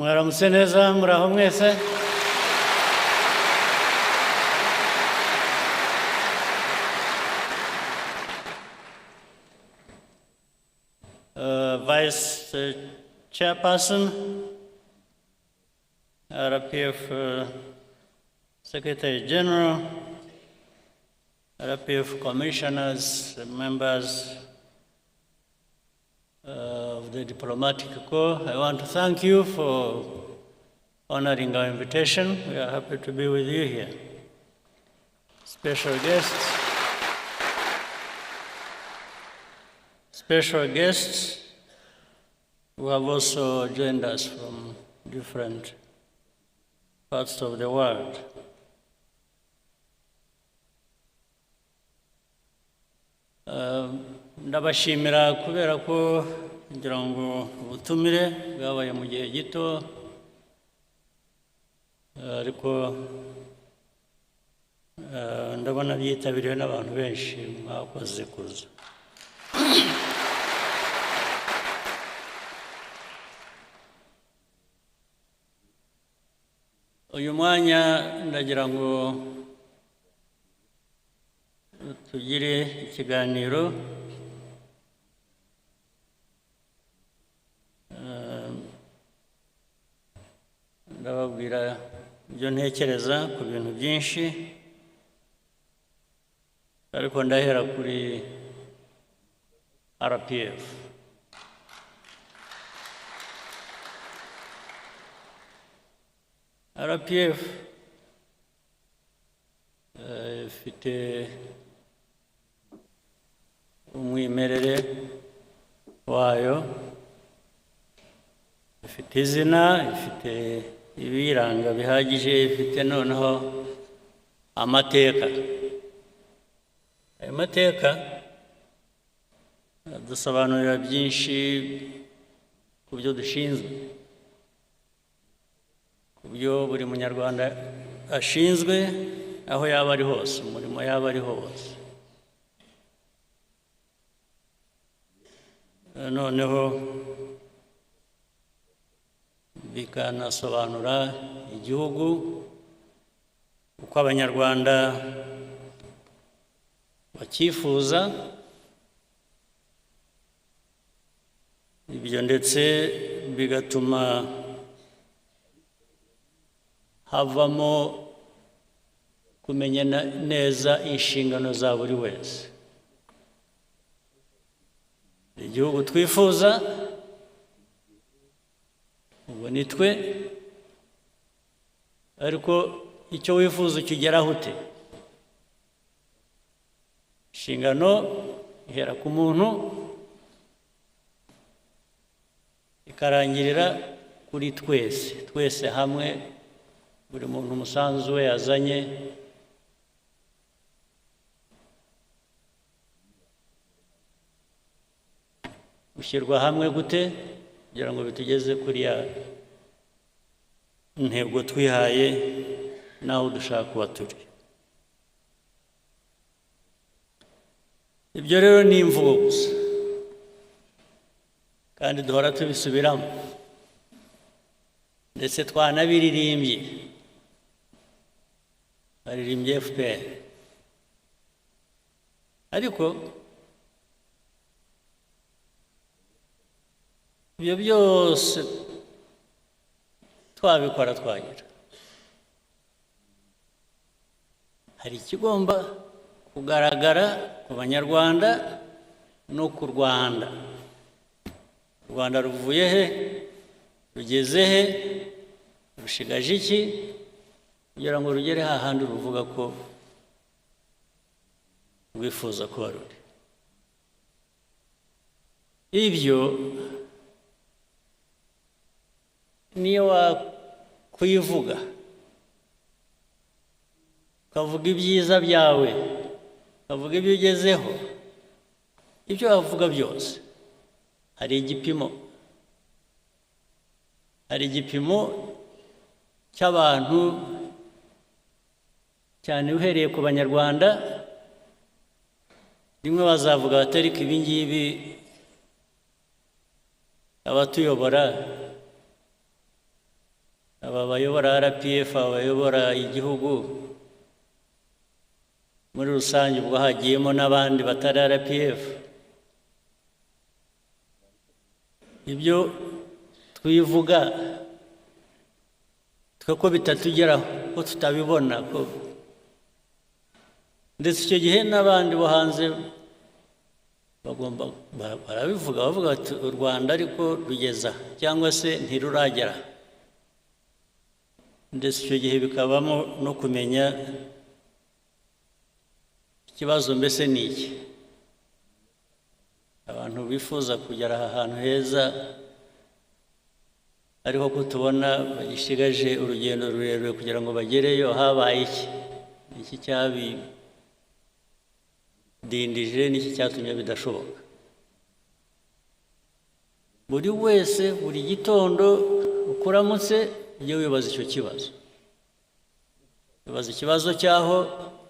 Mwaramutse neza muraho mwese. Vice Chairperson, RPF Secretary General, RPF Commissioners, members of the Diplomatic Corps, I want to thank you for honoring our invitation. We are happy to be with you here. Special guests who have also joined us from different parts of the world. Ndabashimira kubera ko ngira ngo ubutumire bwabaye mu gihe gito ariko ndabona byitabiriwe n'abantu benshi mwakoze kuza. Uyu mwanya ndagira ngo tugire ikiganiro ndababwira ibyo ntekereza ku bintu byinshi ariko ndahera kuri RPF. RPF ifite umwimerere wayo, ifite izina, ifite ibiranga bihagije, ifite noneho amateka. Ayo mateka dusobanurira byinshi ku byo dushinzwe, ku byo buri munyarwanda ashinzwe aho yaba ari hose, umurimo yaba ari hose. Noneho bikanasobanura igihugu uko abanyarwanda bakifuza, ibyo ndetse bigatuma havamo kumenya neza inshingano za buri wese. Igihugu twifuza ubu ni twe, ariko icyo wifuza ukigeraho ute? Inshingano ihera ku muntu ikarangirira kuri twese hamwe, buri muntu umusanzu we yazanye ushyirwa hamwe gute kugira ngo bitugeze kuri ya ntego twihaye naho dushaka kuba turi. Ibyo rero ni imvugo gusa kandi duhora tubisubiramo ndetse twanabiririmbye, baririmbye FPR, ariko ibyo byose twabikora twagira, hari ikigomba kugaragara ku banyarwanda no ku Rwanda. U Rwanda ruvuye he? Rugeze he? Rushigaje iki kugira ngo rugere hahandi ruvuga ko rwifuza kuba ruri? Ibyo niyo wakwivuga ukavuga ibyiza byawe, ukavuga ibyo ugezeho, ibyo wavuga byose hari igipimo cy'abantu, cyane uhereye ku banyarwanda. Rimwe bazavuga batari ibi ngibi abatuyobora aba bayobora RPF, abayobora igihugu muri rusange, ubwo hagiyemo n'abandi batari RPF. Ibyo twivuga twe ko bitatugeraho, ko tutabibona, ko ndetse icyo gihe n'abandi bo hanze bagomba barabivuga, bavuga bati u Rwanda ariko rugeza cyangwa se ntiruragera. Ndetse icyo gihe bikabamo no kumenya ikibazo mbese ni iki. Abantu bifuza kugera aha hantu heza ariko ko tubona bagishigaje urugendo rurerure kugira ngo bagereyo, habaye iki? Iki cyabidindije, n'iki cyatumye bidashoboka. Buri wese buri gitondo ukuramutse ujye wibaza icyo kibazo, wibaza ikibazo cyaho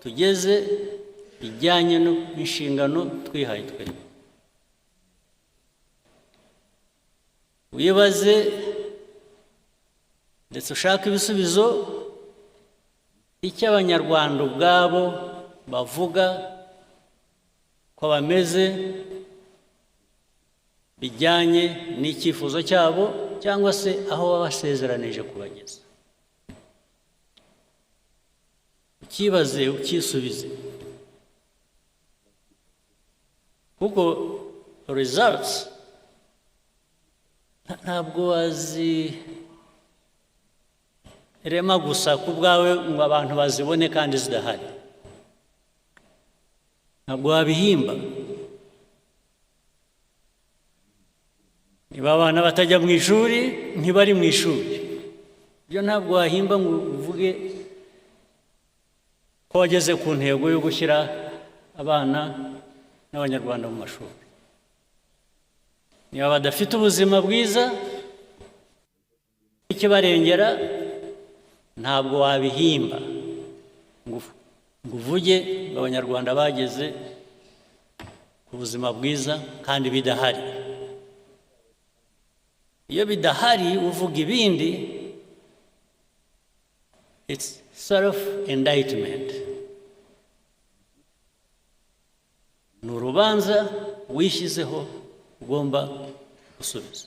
tugeze bijyanye n'inshingano twihaye twebwe. Wibaze ndetse ushaka ibisubizo icyo Abanyarwanda ubwabo bavuga ko bameze bijyanye n'icyifuzo cyabo cyangwa se aho babasezeranije kubageza. Ukibaze, ukisubize, kuko results ntabwo wazirema gusa ku bwawe ngo abantu bazibone kandi zidahari. Ntabwo wabihimba. Niba abana batajya mu ishuri, ntibari mu ishuri. Ibyo ntabwo wahimba ngo uvuge ko wageze ku ntego yo gushyira abana n'Abanyarwanda mu mashuri. Niba badafite ubuzima bwiza ikibarengera, ntabwo wabihimba ngo uvuge ngo Abanyarwanda bageze ku buzima bwiza kandi bidahari. Iyo bidahari uvuga ibindi, it's self-indictment. Ni urubanza wishyizeho ugomba gusubiza.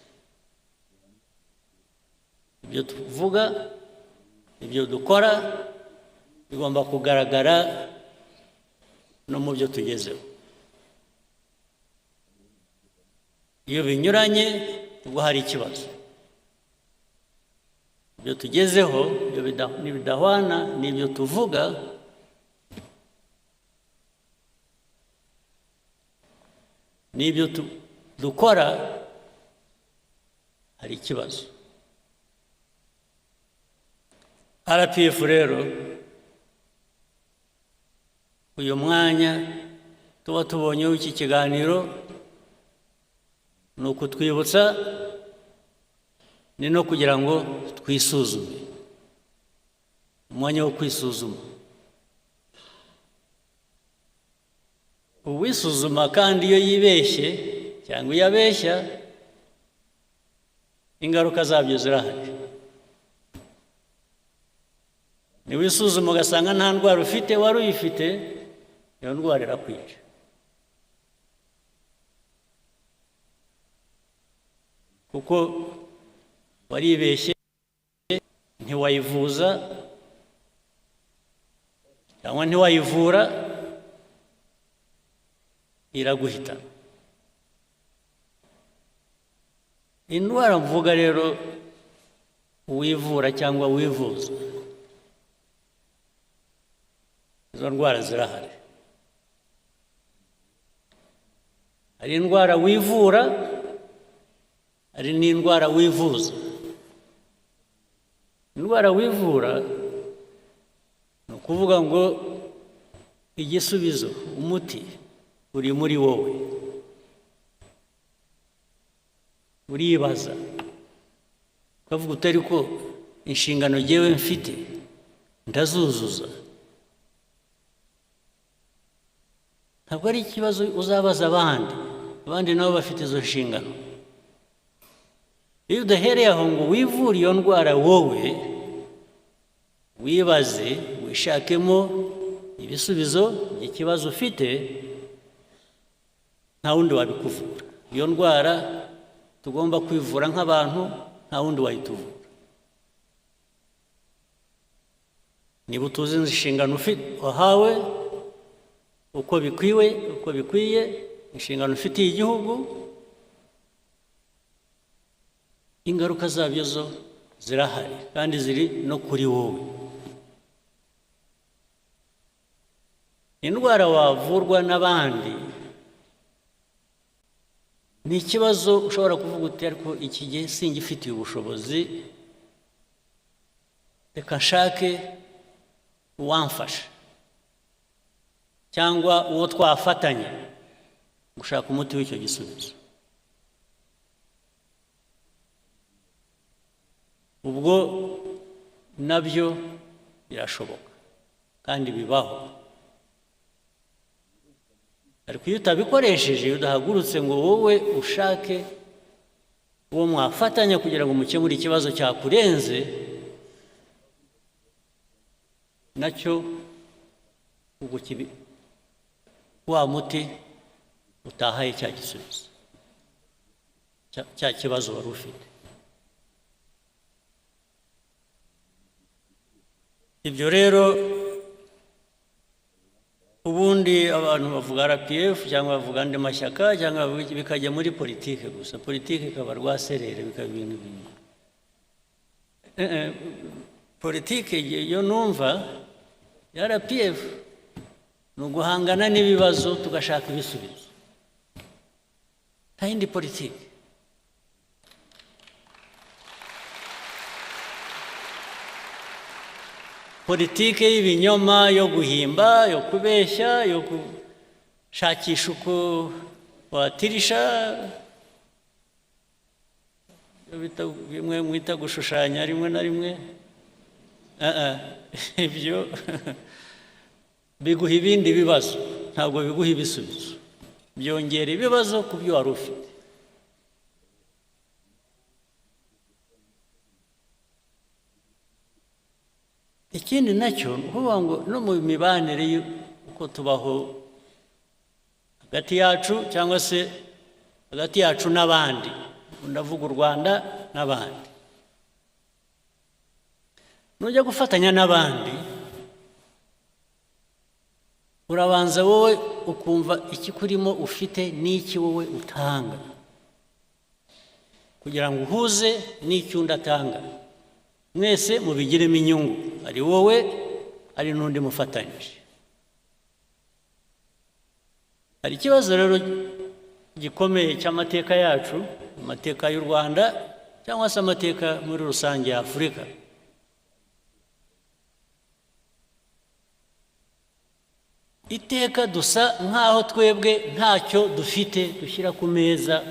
Ibyo tuvuga, ibyo dukora bigomba kugaragara no mu byo tugezeho. Iyo binyuranye ubwo hari ikibazo. Ibyo tugezeho nibidahwana n'ibyo tuvuga, n'ibyo dukora, hari ikibazo. RPF rero uyu mwanya tuba tubonyeho iki kiganiro ni ukutwibutsa, ni no kugira ngo twisuzume. Umwanya wo kwisuzuma. Uwisuzuma kandi iyo yibeshye cyangwa iyo abeshya, ingaruka zabyo zirahari. Niwisuzuma ugasanga nta ndwara ufite, wari uyifite, iyo ndwara irakwica. Kuko waribeshye, ntiwayivuza cyangwa ntiwayivura, iraguhita. Indwara mvuga rero uwivura cyangwa wivuza, izo ndwara zirahari. Hari indwara wivura, hari n'indwara wivuza. Indwara wivura ni ukuvuga ngo igisubizo, umuti uri muri wowe. Uribaza ukavuga utari ko inshingano jyewe mfite ndazuzuza. Ntabwo ari ikibazo uzabaza abandi nabo bafite izo nshingano. Iyo udahereye aho ngo wivure iyo ndwara wowe, wibaze wishakemo ibisubizo by'ikibazo ufite, nta wundi wabikuvura. Iyo ndwara tugomba kwivura nk'abantu, nta wundi wayituvura. Niba utuzi inshingano wahawe uko bikwiye, inshingano ufitiye igihugu, ingaruka zabyo zo zirahari kandi ziri no kuri wowe. Indwara wavurwa n'abandi ni ikibazo ushobora kuvuga uti ariko iki gihe singifitiye ubushobozi, reka nshake uwamfasha cyangwa uwo twafatanya gushaka umuti w'icyo gisubizo. Ubwo nabyo birashoboka kandi bibaho, ariko iyo utabikoresheje, iyo udahagurutse ngo wowe ushake uwo mwafatanya kugira ngo mukemure ikibazo cyakurenze, nacyo ubwo wa muti utahaye cya gisubizo cya kibazo wari ufite. Ibyo rero ubundi abantu bavuga RPF cyangwa bavuga andi mashyaka cyangwa bikajya muri politike gusa, politike ikaba rwaserere, bikaba ibintu bimwe. Politike yo numva ya RPF ni uguhangana n'ibibazo tugashaka ibisubizo, nta yindi politike. Politike y'ibinyoma, yo guhimba, yo kubeshya, yo gushakisha uko watirisha, bimwe mwita gushushanya rimwe na rimwe, ibyo biguha ibindi bibazo, ntabwo biguha ibisubizo, byongera ibibazo ku byo wari ufite. Ikindi nacyo uvuga ngo no mu mibanire uko tubaho hagati yacu cyangwa se hagati yacu n'abandi, ndavuga u Rwanda n'abandi, nujya gufatanya n'abandi urabanza wowe ukumva ikikurimo ufite n'iki wowe utanga, kugira ngo uhuze n'icyo undi atanga, mwese mubigiremo inyungu, ari wowe ari n'undi mufatanyije. Hari ikibazo rero gikomeye cy'amateka yacu, amateka y'u Rwanda cyangwa se amateka muri rusange ya Afurika. Iteka dusa nk'aho twebwe ntacyo dufite dushyira ku meza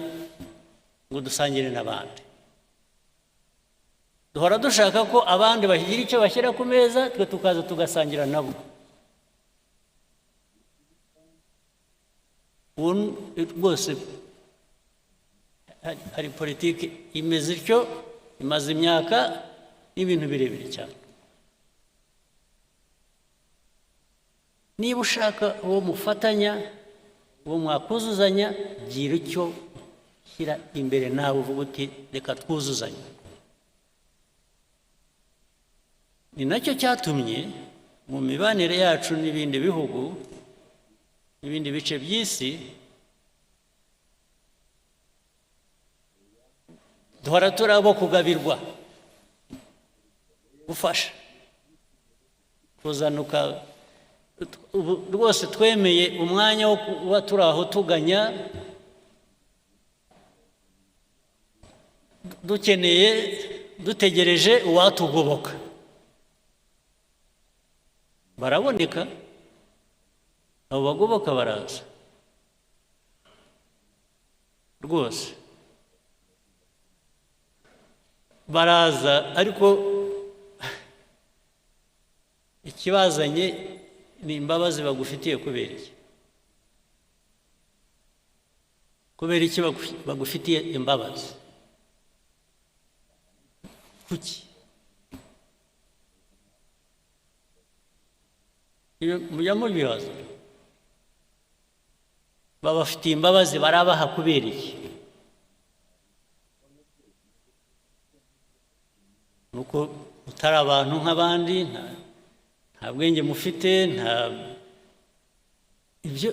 ngo dusangire n'abandi. Duhora dushaka ko abandi bagira icyo bashyira ku meza, twe tukaza tugasangira nabo. Rwose hari politiki imeze ityo, imaze imyaka n'ibintu birebire cyane. Niba ushaka uwo mufatanya, uwo mwakuzuzanya, gira icyo shyira imbere nawe, uvuga uti reka twuzuzanye. Ni nacyo cyatumye mu mibanire yacu n'ibindi bihugu, n'ibindi bice by'isi, duhora turi abo kugabirwa, gufasha, kuzanuka. Rwose twemeye umwanya wo kuba turi aho tuganya, dutegereje uwatugoboka. Baraboneka, abo bagoboka baraza rwose, baraza, ariko ikibazanye ni imbabazi bagufitiye. Kubera iki? Kubera iki bagufitiye imbabazi? Kuki? mujya mubibaza babafitiye imbabazi barabaha kubera iki? nuko utari abantu nk'abandi, nta bwenge mufite, ibyo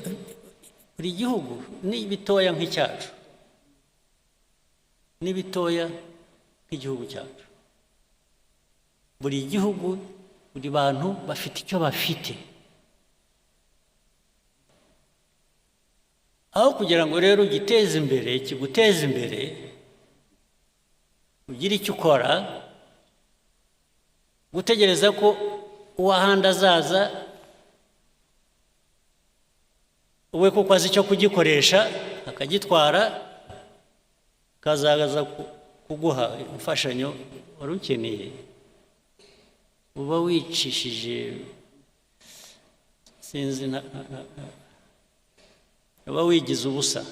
buri gihugu ni bitoya nk'icyacu, ni bitoya nk'igihugu cyacu. Buri gihugu, buri bantu bafite icyo bafite. Aho kugira ngo rero giteze imbere, kiguteze imbere, ugire icyo ukora, gutegereza ko uwahandi azaza we kuko azi icyo kugikoresha akagitwara, kazaza kuguha imfashanyo wari ukeneye, uba wicishije, sinzi, uba wigize ubusa.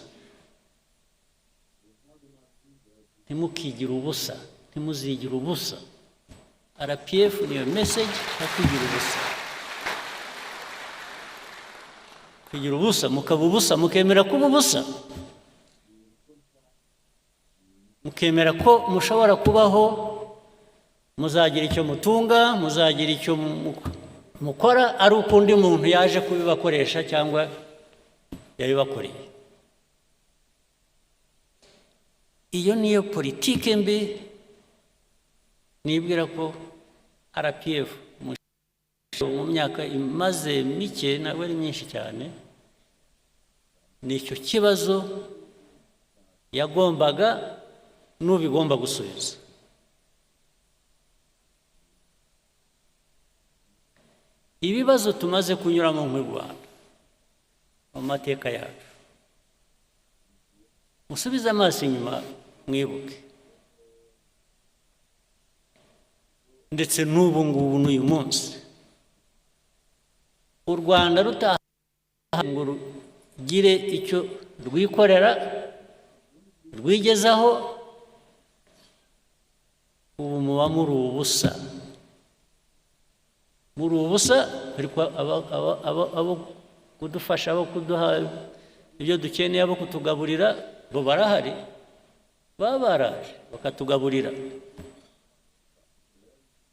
Ntimukigire ubusa, ntimuzigire ubusa. RPF niyo message yakwigira ubusa. Kwigira ubusa, mukaba ubusa, mukemera kuba ubusa, mukemera ko mushobora kubaho, muzagira icyo mutunga, muzagira icyo mukora, ari uko undi muntu yaje kubibakoresha cyangwa yabibakoreye. Iyo niyo politike mbi nibwira ko RPF mu myaka imaze mike, ntabwo ari myinshi cyane, nicyo kibazo yagombaga n'ubigomba gusubiza. Ibibazo tumaze kunyuramo mu Rwanda mu mateka yacu, musubize amaso inyuma mwibuke, ndetse n'ubu ngubu n'uyu munsi u Rwanda rutaha ngo rugire icyo rwikorera rwigezaho, ubu muba muri ubusa, muri ubusa. Ariko abo kudufasha, abo kuduha ibyo dukeneye, abo kutugaburira, bo barahari, baba baraje bakatugaburira.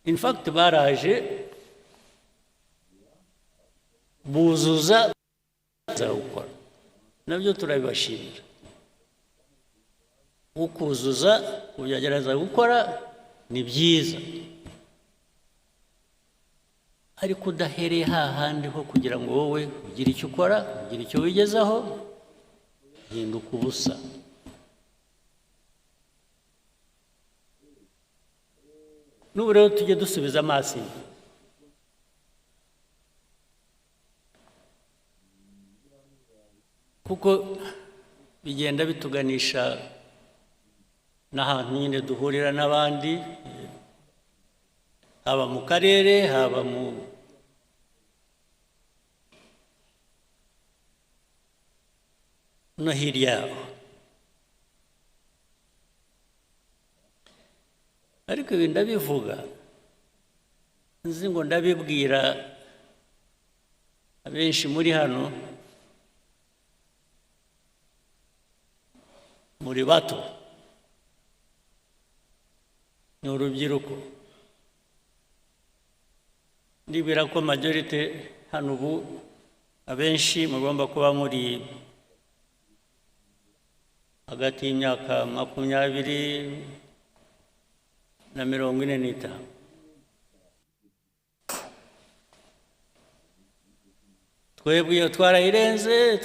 In fact baraje buzuza gukora, nabyo turabibashimira. Ukuzuza kugerageza gukora ni byiza, ariko udahereye hahandi ho kugira ngo wowe ugire icyo ukora, ugire icyo wigezaho, hinduka ubusa. N'ubu rero tujye dusubiza amaso inyuma, kuko bigenda bituganisha n'ahantu nyine duhurira n'abandi, haba mu karere, haba no hirya yaho. Ariko ibi ndabivuga nzi ngo ndabibwira abenshi muri hano, muri bato, ni urubyiruko. Ndibwira ko majorite hano ubu abenshi mugomba kuba muri hagati y'imyaka 20 na 45. Twebwe iyo twarayirenze,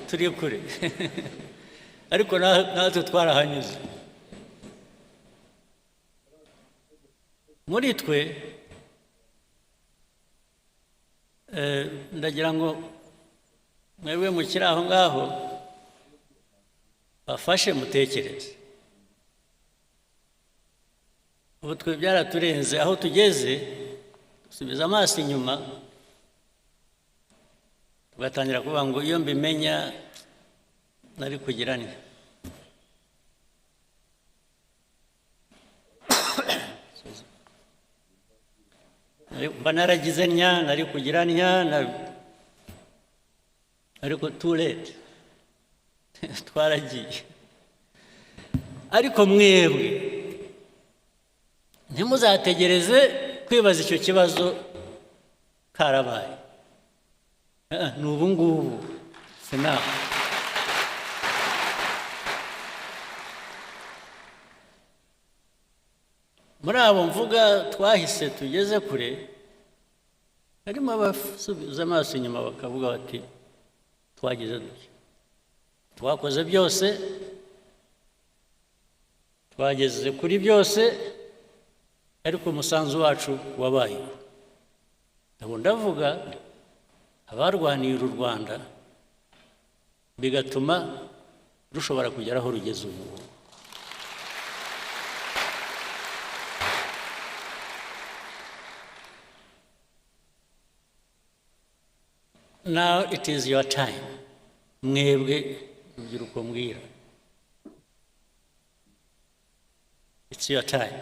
turi kure. Ariko natwe twarahanyuze. Muri twe ndagira ngo mwebwe mukiri aho ngaho bafashe mutekereze. Ubu twe byaraturenze, aho tugeze dusubiza amaso inyuma, tugatangira kuvuga ngo iyo mbimenya nari kugira nte. mba naragize nya nari kugira nya ariko too late twaragiye. Ariko mwebwe ntimuzategereze kwibaza icyo kibazo karabaye. Ni ubu ngubu sinaho. Muri abo mvuga twahise tugeze kure, harimo abasubiza amaso inyuma bakavuga bati twagize duke, twakoze byose, twageze kuri byose, ariko umusanzu wacu wabaye. Abo ndavuga abarwaniye u Rwanda bigatuma rushobora kugera aho rugeze ubu. Now it is your time. Mwebwe urubyiruko mbwira. It's your time.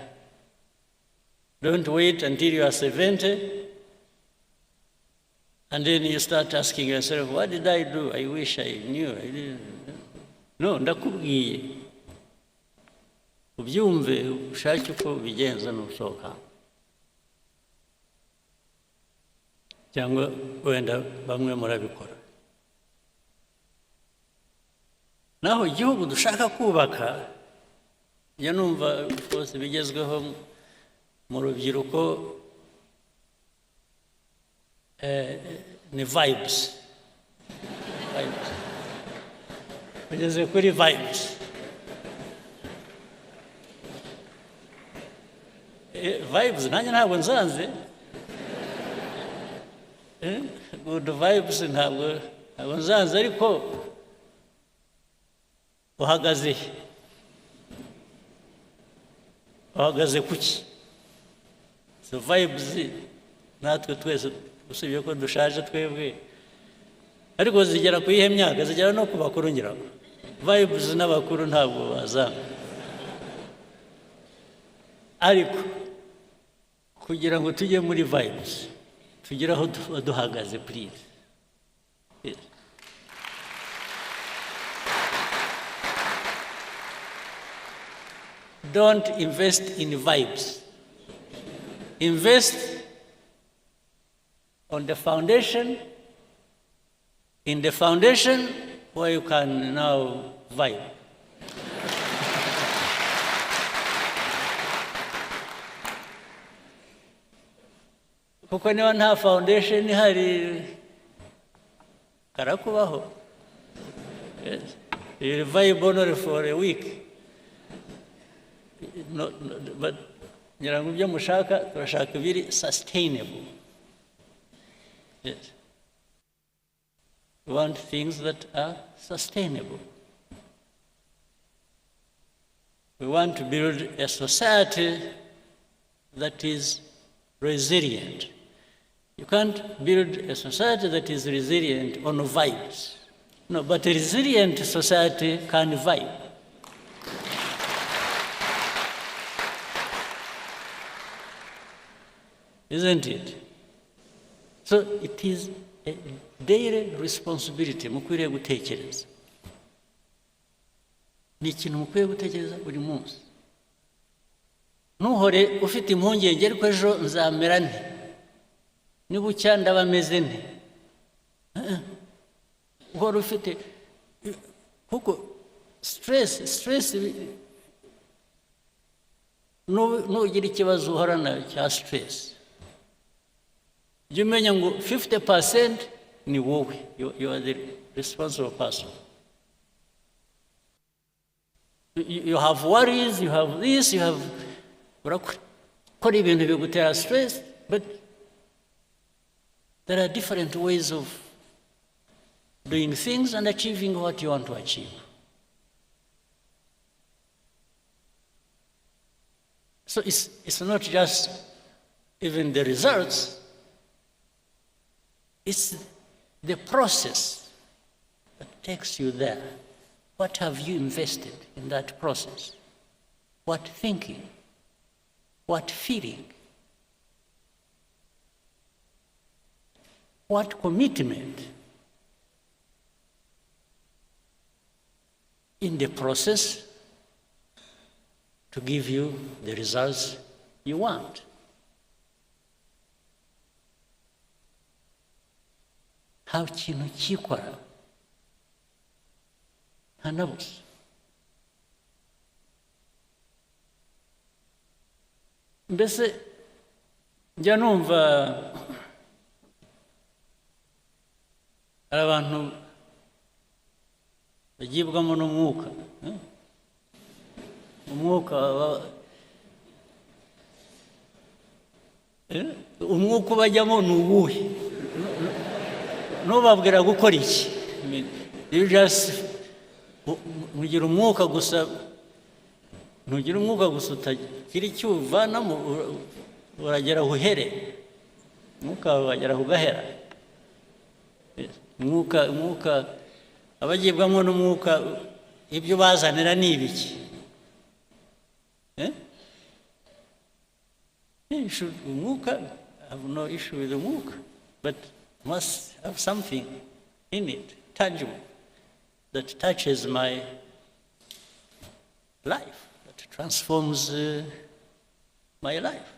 Don't wait until you are 70 and then you start asking yourself, what did I do? I wish I knew. I didn't. No, ndakubwiye. Ubyumve ushake uko bigenza n'usohoka. Cyangwa wenda bamwe murabikora. Naho igihugu dushaka kubaka, ya numva rwose bigezweho mu rubyiruko ni vibes. Bigeze kuri vibes. Vibes nanjye ntabwo nzanze. Good vibes ntabwo nzanze, ariko uhagaze kuki? So vibes natwe twese usibye ko dushaje twebwe, ariko zigera ku ihe myaka, zigera no ku bakuru ngira. Vibes n'abakuru ntabwo bazanga, ariko kugira ngo tujye muri vibes tugira aho duhagaze, please. Yes. Don't invest in vibes. Invest on the foundation, in the foundation where you can now vibe. Kuko niba nta foundation ihari karakubaho. Yes. You vibe only for a week. No, but ngira ngo ibyo mushaka turashaka biri sustainable. Yes. We want things that are sustainable. We want to build a society that is resilient. You can't build a society that is resilient on vibes. No, but a resilient society can vibe. Isn't it? So it is a daily responsibility mukwiriye gutekereza. Ni ikintu mukwiye gutekereza buri munsi. Nuhore ufite impungenge ariko ejo nzamera nte, nibucya ndaba meze nte. Uhora ufite kuko stress nugira ikibazo uhorana cya stress. You umenya ngo 50% ni wowe, you are the responsible person. You have worries, you have this, you have urakora ibintu bigutera stress, but there are different ways of doing things and achieving what you want to achieve. So it's not just even the results, it's the process that takes you there. What have you invested in that process? What thinking? What feeling? what commitment in the process to give you the results you want. How ikintu cyikora hanabuze. Mbese njya numva hari abantu bagibwamo n'umwuka, umwuka bajyamo ni uwuhe? Ntubabwira gukora iki? You just mugira umwuka gusa, ntugira umwuka gusa utagira icyo uvanamo, uragera uhere, umwuka wagera ugahera. Umwuka abagibwamo n'umwuka ibyo bazanira ni ibiki? Umwuka, I have no issue with the umwuka, but must have something in it, tangible, that touches my life, that transforms my life.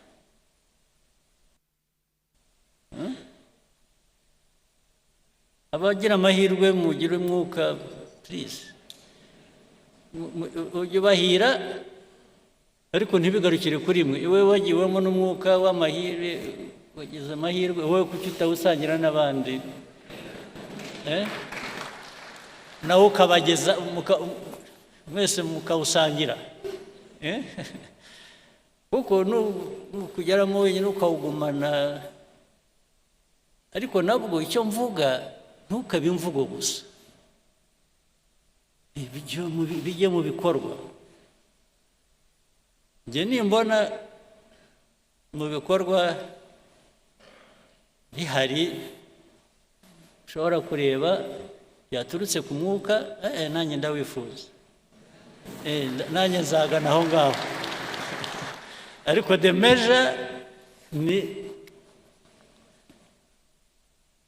Abagira amahirwe mugire umwuka, please. Ujye bahira, ariko ntibigarukire kuri mwe. Iwe wagiwemo n'umwuka w'amahirwe, wagize amahirwe, wowe kuki utawusangira n'abandi? Nawe ukabageza, mwese mukawusangira. Kuko nukugeramo wenyine ukawugumana. Ariko nabwo icyo mvuga, ntukabe imvugo gusa. Bijye mu bikorwa. Njye nimbona mu bikorwa bihari ushobora kureba byaturutse ku mwuka, nanjye ndawifuza. Nanjye nzagana aho ngaho. Ariko the measure ni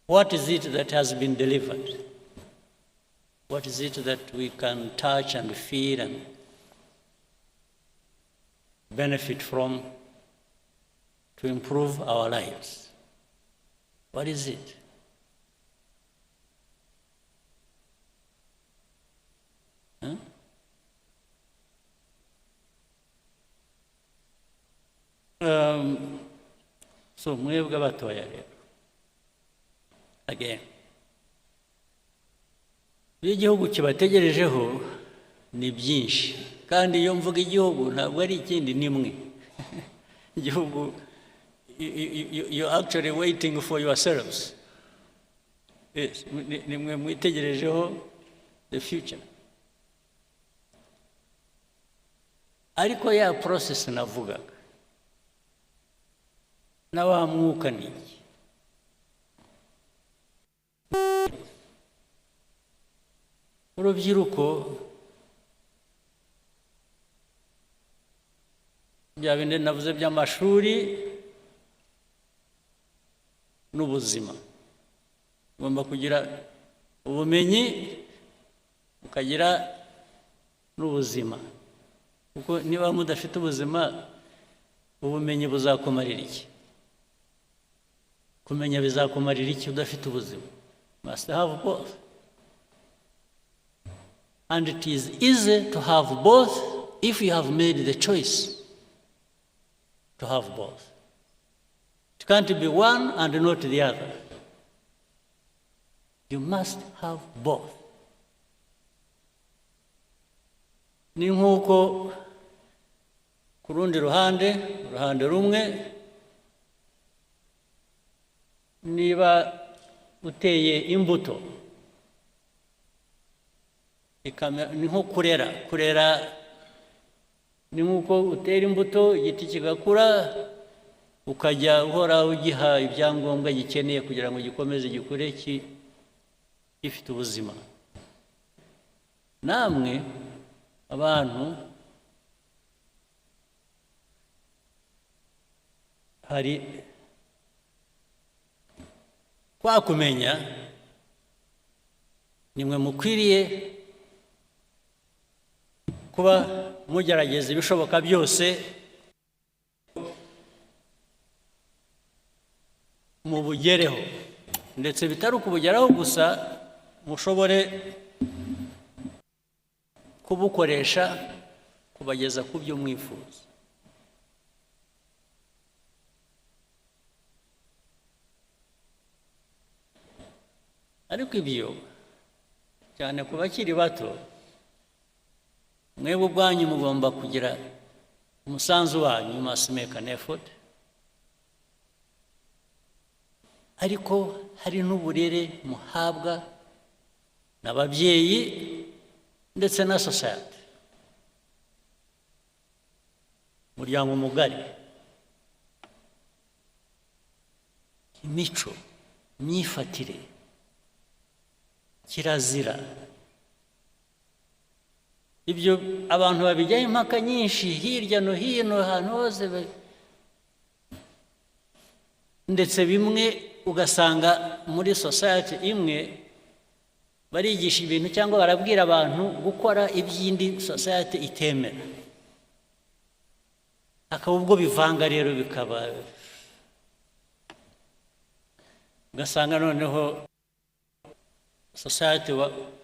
what is it that has been delivered? What is it that we can touch and feel and benefit from to improve our lives? What is it? So mwebwe abatoya rero, again, igihugu kibategerejeho ni byinshi, kandi iyo mvuga igihugu ntabwo ari ikindi nimwe. Igihugu, you're actually waiting for yourselves. Yes, nimwe mwitegerejeho the future. Ariko ya process navugaga, na wa mwuka ni iki? Urubyiruko, bya bindi navuze by'amashuri n'ubuzima. Ugomba kugira ubumenyi, ukagira n'ubuzima. Kuko niba mudafite ubuzima, ubumenyi buzakumarira iki? Kumenya bizakumarira iki udafite ubuzima? Must have both. And it is easy to have both if you have made the choice to have both. It can't be one and not the other. You must have both. Ni nk'uko ku rundi uruhande rumwe, niba uteye imbuto, ni nko kurera ni nk'uko utera imbuto, igiti kigakura, ukajya uhora ugiha ibyangombwa gikeneye kugira ngo gikomeze gikure gifite ubuzima. Namwe abantu hari kwa kumenya nimwe mukwiriye kuba mugerageza ibishoboka byose mubugereho, ndetse bitari ukubugeraho gusa mushobore kubukoresha kubageza ku byo mwifuza. Ariko ibyo cyane ku bakiri bato, mwebwe ubwanyu mugomba kugira umusanzu wanyu, you must make an effort. Ariko hari n'uburere muhabwa n'ababyeyi ndetse na society, umuryango mugari, imico, imyifatire, kirazira. Ibyo abantu babijyaho impaka nyinshi hirya no hino ahantu hose, ndetse bimwe ugasanga muri society imwe barigisha ibintu cyangwa barabwira abantu gukora iby'indi society itemera, akaba ubwo bivanga rero bikaba, ugasanga noneho society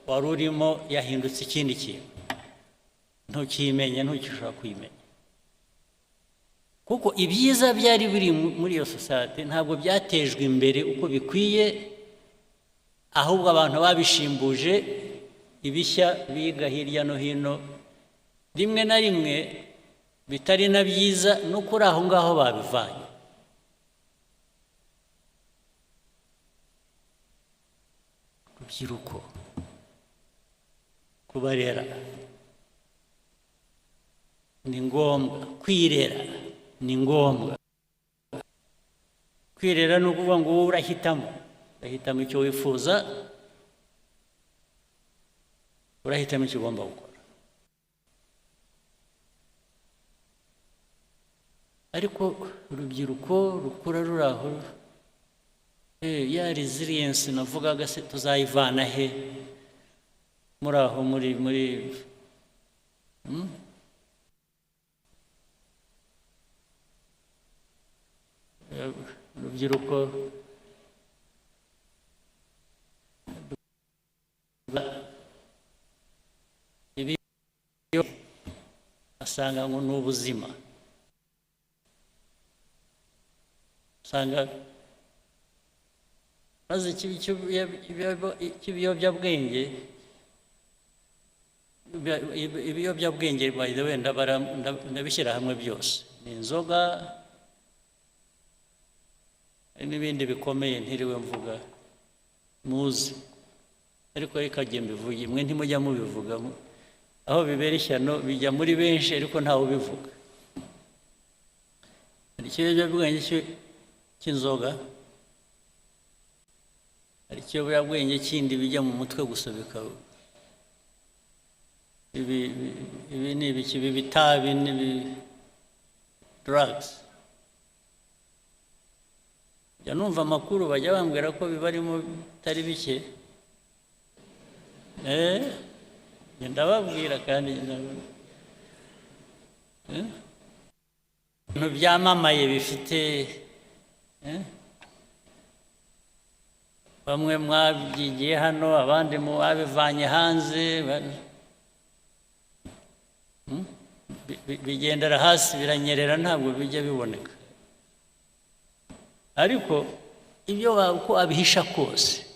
wari urimo yahindutse ikindi kintu, ntukimenye, ntukishobora kwimenya. Kuko ibyiza byari biri muri iyo society ntabwo byatejwe imbere uko bikwiye, ahubwo abantu babishimbuje ibishya biga hirya no hino, rimwe na rimwe bitari na byiza, no kuri aho ngaho babivanye. Urubyiruko kubarera ni ngombwa, kwirera ni ngombwa. Kwirera ni ukuvuga ngo wowe urahitamo icyo wifuza, urahitamo icyo ugomba gukora. Ariko urubyiruko rukura ruri aho, ya resilience navugaga se tuzayivana he muri aho muri urubyiruko ibi asanga ngo ni ubuzima, usanga maze ibiyobyabwenge, by the way ndabishyira hamwe byose, ni inzoga n'ibindi bikomeye ntiriwe mvuga muzi, ariko reka mbivuge, mwe ntimujya mubivuga, aho bibera ishyano bijya muri benshi ariko ntawe ubivuga. Hari ikiyobyabwenge cy'inzoga, hari ikiyobyabwenge kindi bijya mu mutwe gusa bikaba ibi ni ibiki, bitabi n'ibi drugs. Jya numva amakuru bajya bambwira ko bibarimo bitari bike, ndababwira kandi ibintu byamamaye bifite, bamwe mwabyigiye hano, abandi mwabivanye hanze, bigendera hasi biranyerera, ntabwo bijya biboneka. Ariko ibyo uko abihisha kose,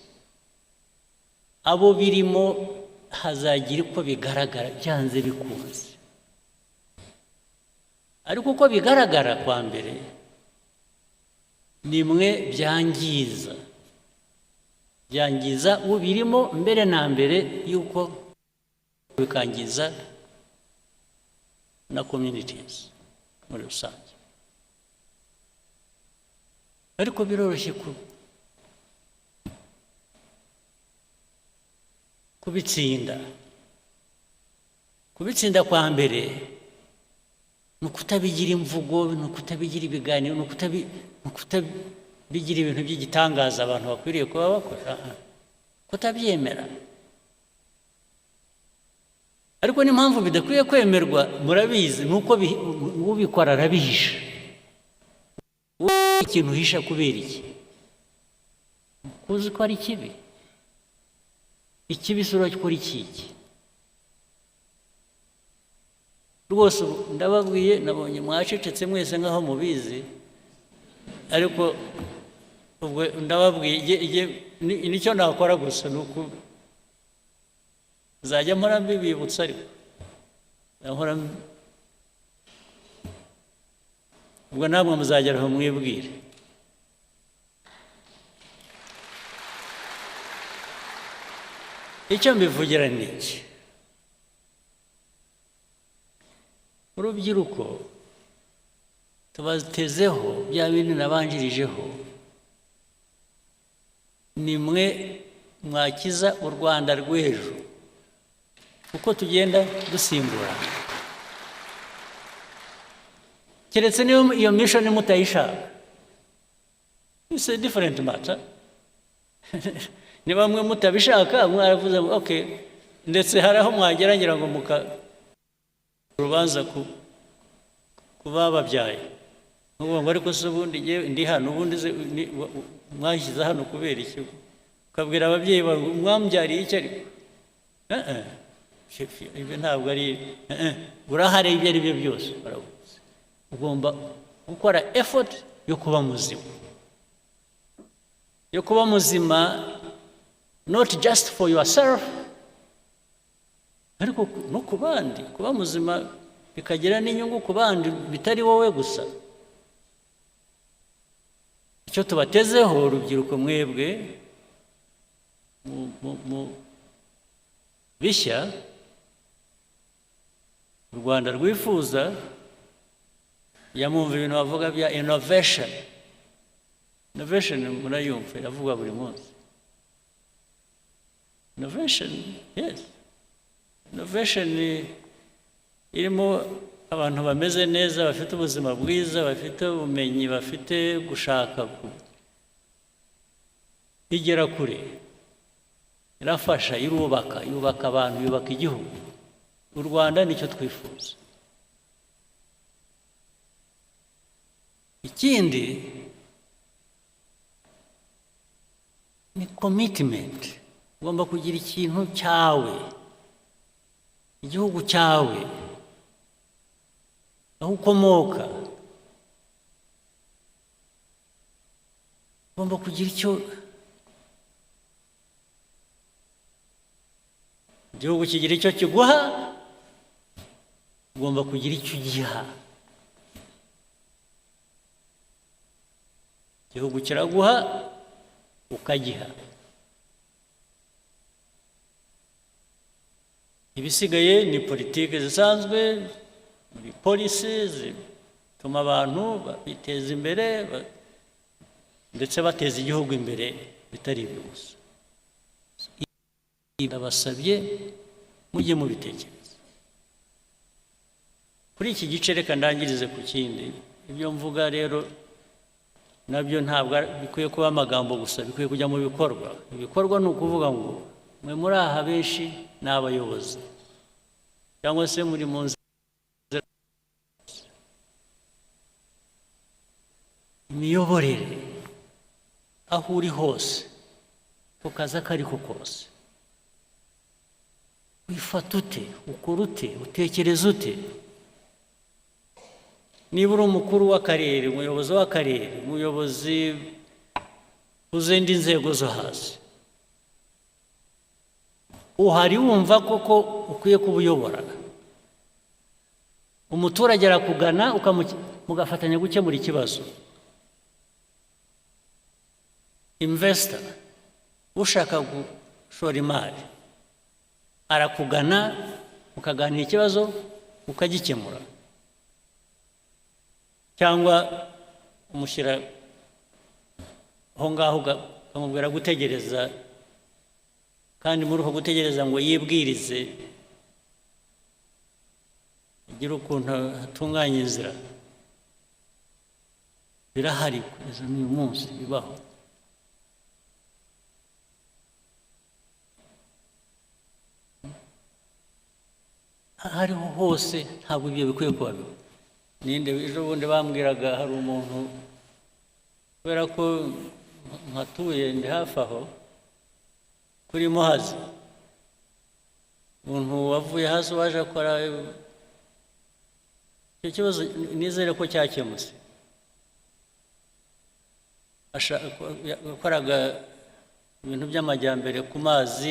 abo birimo hazagira uko bigaragara byanze bikunze. Ariko uko bigaragara kwa mbere nimwe byangiza ubirimo mbere na mbere yuko bikangiza na communities muri rusange. Ariko biroroshye kubitsinda kwa mbere ni ukutabigira imvugo, ni ukutabigira ibiganiro, ni bigira ibintu by'igitangaza abantu bakwiriye kuba bakora, kutabyemera. Ariko n'impamvu bidakwiye kwemerwa murabizi, nuko ubikora arabihisha. Ikintu uhisha kubera iki? Kuzi ko ari kibi. Ikibi sura gikora iki? Rwose ndababwiye, nabonye mwacecetse mwese nkaho mubizi, ariko ubwo ndababwiye nicyo nakora gusa nuko zajya mpora mbibibutsa, ariko nkora ubwo namwe muzageraho mwibwire. Icyo mbivugira ni iki? Urubyiruko tubatezeho bya bindi nabanjirijeho, nimwe mwakiza u Rwanda rw'ejo uko tugenda dusimbura. Keretse niyo iyo mission mutayishaka, it's a different matter. Niba mwe mutabishaka mwaravuze okay, ndetse haraho mwageragera ngo urubanza kubababyaye, ngo ariko se ubundi ndi hano, ubundi mwashyize hano kubera iki? Ukabwira ababyeyi mwambyariye iki? Ariko ibyo ntabwo ari urahari, ibyo ari byo byose baravuze. Ugomba gukora effort yo kuba muzima, not just for yourself, ariko no ku bandi. Kuba muzima bikagira n'inyungu ku bandi, bitari wowe gusa. Icyo tubatezeho urubyiruko mwebwe bishya u Rwanda rwifuza, yamumva ibintu bavuga bya innovation. Murayumva iravuga buri munsi. Innovation, yes. Innovation irimo abantu bameze neza, bafite ubuzima bwiza, bafite ubumenyi, bafite gushaka igera kure, irafasha, yubaka abantu, yubaka igihugu. U Rwanda nicyo twifuza. Ikindi ni commitment. Ugomba kugira ikintu cyawe, igihugu cyawe, aho ukomoka. Ugomba kugira icyo igihugu kigira icyo kiguha, ugomba kugira icyo ugiha. Igihugu kiraguha ukagiha. Ibisigaye ni politiki zisanzwe, policies zituma abantu biteza imbere ndetse bateza igihugu imbere, bitari ibyo gusa. Ndabasabye mujye mubitekereza. Kuri iki gice reka ndangirize ku kindi. Ibyo mvuga rero nabyo ntabwo bikwiye kuba amagambo gusa, bikwiye kujya mu bikorwa. Ibikorwa ni ukuvuga ngo mwe muri aha benshi ni abayobozi cyangwa se muri mu nzira, imiyoborere aho uri hose, ku kazi ako ariko kose, wifata ute, ukora ute, utekereza ute? Niba uri umukuru w'akarere, umuyobozi w'akarere, umuyobozi uzindi nzego zo hasi, uhari wumva koko ukwiye kubuyobora, umuturage arakugana mugafatanya gukemura ikibazo. Investor ushaka gushora imari arakugana, mukaganira ikibazo ukagikemura, cyangwa umushyira aho ngaho ukamubwira gutegereza, kandi muri uko gutegereza ngo yibwirize, agire ukuntu atunganya inzira. birahari kugeza n'uyu munsi bibaho. Hariho hose ntabwo ibyo bikwiye kuba biba. Ninde ejo bundi bambwiraga hari umuntu kubera ko nkatuye ndi hafi aho kuri Muhazi, umuntu wavuye hasi waje akora icyo kibazo, nizere ko cyakemutse. Yakoraga ibintu by'amajyambere ku mazi,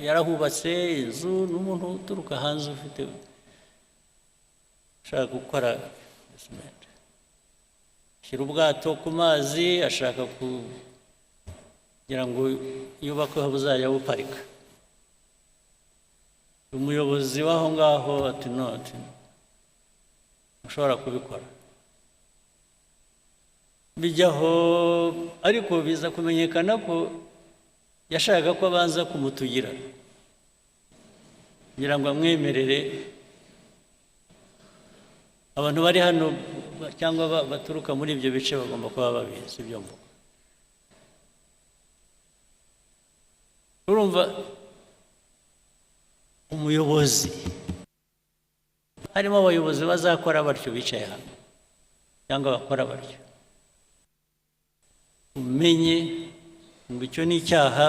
yarahubatse inzu n'umuntu uturuka hanze ufite ashaka gukora investment, ashyira ubwato ku mazi, ashaka kugira ngo yubake aho buzajya buparika. Umuyobozi w'aho ngaho ati no, ushobora kubikora. Bijyaho, ariko biza kumenyekana ko yashaka ko abanza kumutugira kugira ngo amwemerere. Abantu bari hano cyangwa baturuka muri ibyo bice bagomba kuba babizi ibyo mvuga. Urumva umuyobozi, harimo abayobozi bazakora batyo bicaye hano cyangwa bakora batyo, umenye ngo icyo ni icyaha,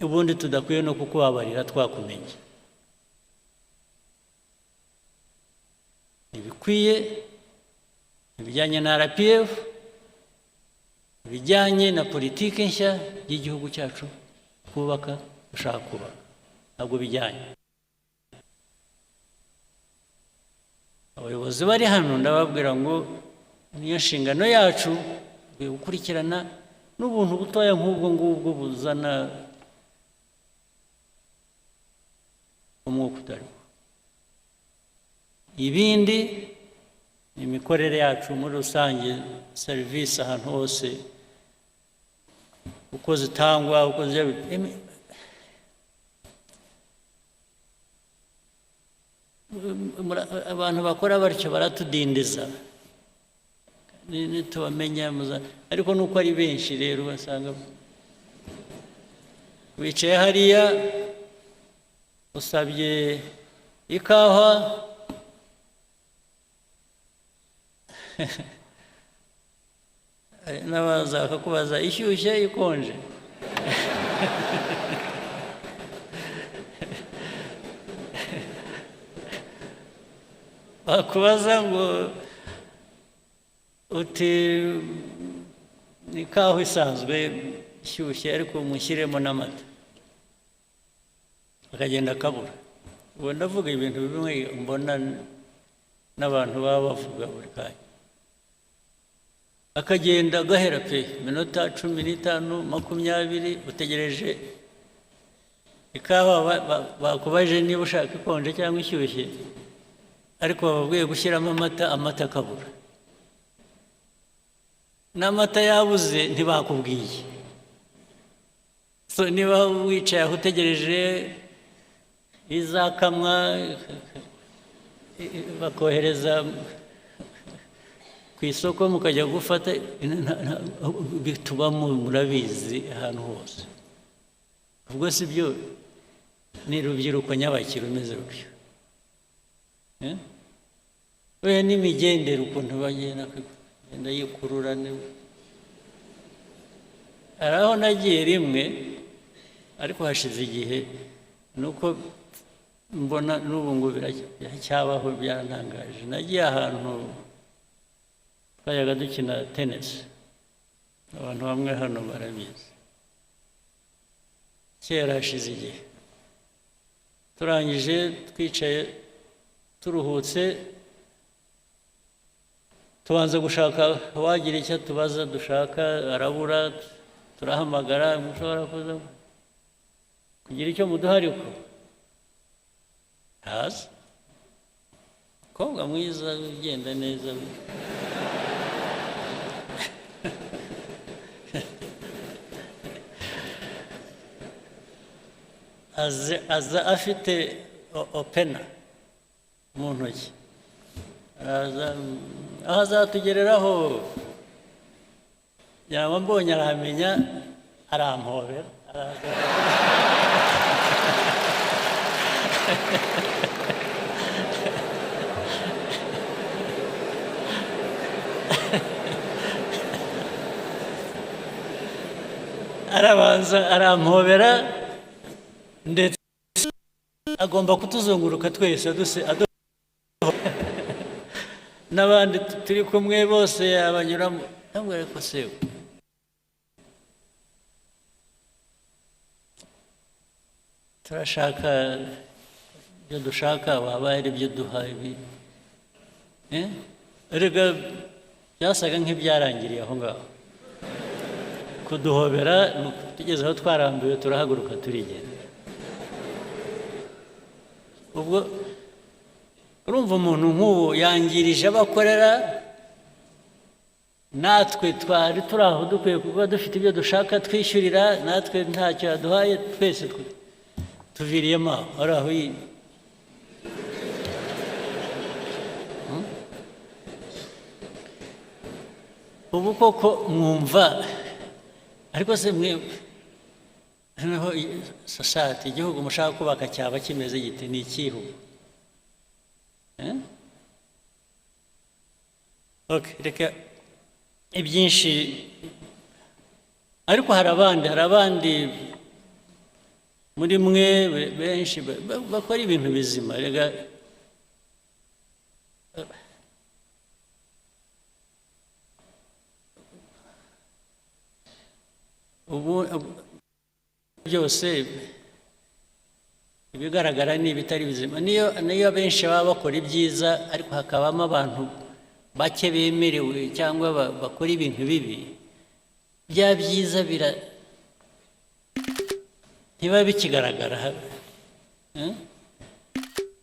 ubundi tudakwiye no kukubabarira twakumenye. Ibikwiye ibijyanye na RPF, ibijyanye na politiki nshya y'igihugu cyacu kubaka, dushaka kubaka, ntabwo bijyanye. Abayobozi bari hano ndababwira ngo niyo nshingano yacu gukurikirana n'ubuntu butoya nk'ubwo ngubwo buzana umwuka utari. Ibindi ni imikorere yacu muri rusange, serivisi ahantu hose uko zitangwa, uko abantu bakora batyo baratudindiza, ntitubamenya. Ariko nuko ari benshi rero basanga wicaye hariya usabye ikawa n'abaza bakakubaza ishyushye ikonje. Bakubaza ngo uti ni ikawa isanzwe ishyushye ariko mushyiremo n'amata, akagenda akabura. Ubu ndavuga ibintu bimwe mbona n'abantu baba bavuga buri kanya, akagenda agahera pe minota 15 20 utegereje ikawa. Bakubaje niba ushaka ikonje cyangwa ishyushye, ariko bababwiye gushyiramo amata akabura. N'amata yabuze ntibakubwiye. So niba wicaye aho utegereje izakamwa bakohereza ku isoko mukajya gufata, bitubamo murabizi ahantu hose. Ubwo si byo ni rubyiruko nyabaki rumeze rutyo. Oya n'imigendere ukuntu bagenda yikurura. Hari aho nagiye rimwe ariko hashize igihe, nuko mbona n'ubu ngo biracyabaho, byarantangaje. Nagiye ahantu twajyaga dukina tennis, abantu bamwe hano barabizi, kera hashize igihe. Turangije twicaye turuhutse, tubanza gushaka wagira icyo tubaza dushaka, arabura. Turahamagara, mushobora kuza kugira icyo muduha, ariko hasi mukobwa mwiza ugenda neza. aza afite opena mu ntoki, aho azatugereraho yaba mbonye aramenya arampobera arabanza arampobera ndetse agomba kutuzunguruka twese n'abandi turi kumwe bose abanyuramo ntabwo ariko se turashaka ibyo dushaka waba ari ibyo duha ibi erega byasaga nk'ibyarangiriye aho ngaho kuduhobera tugeze aho twarambiwe turahaguruka turigenda ubwo urumva umuntu nk'uwo yangirije abakorera natwe twari turi aho dukwiye kuba dufite ibyo dushaka twishyurira natwe ntacyo yaduhaye twese tuviriyemo aho ari aho ubu koko mwumva ariko se mwe noneho sosiyete igihugu mushaka kubaka cyaba kimeze gite ni ikihu reka ibyinshi ariko hari abandi muri mwe benshi bakora ibintu bizima rega ubu byose ibigaragara ni ibitari bizima niyo benshi baba bakora ibyiza ariko hakabamo abantu bake bemerewe cyangwa bakora ibintu bibi bya byiza ntiba bikigaragara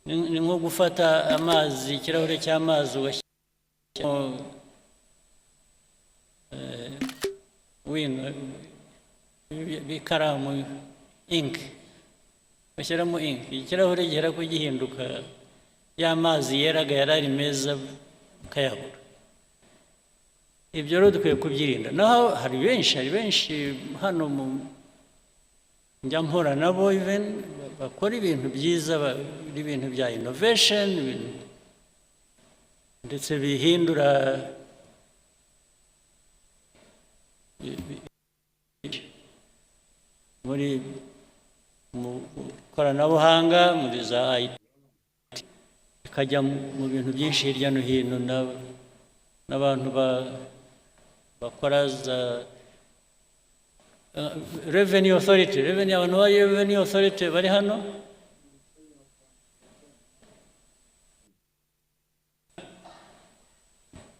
ni nko gufata amazi ikirahure cy'amazi ugashyiramo bikaramu ink bashyiramo ink ikirahure gihera ko gihinduka y'amazi yeraga yarari meza ukayabura ibyo rero dukwiye kubyirinda naho hari benshi hano njya mpora nabo bakora ibintu byiza ibintu bya innovation ndetse bihindura muri mu koranabuhanga muri za IT ikajya mu bintu byinshi hirya no hino n'abantu bakora za revenue authority abantu bari revenue authority bari hano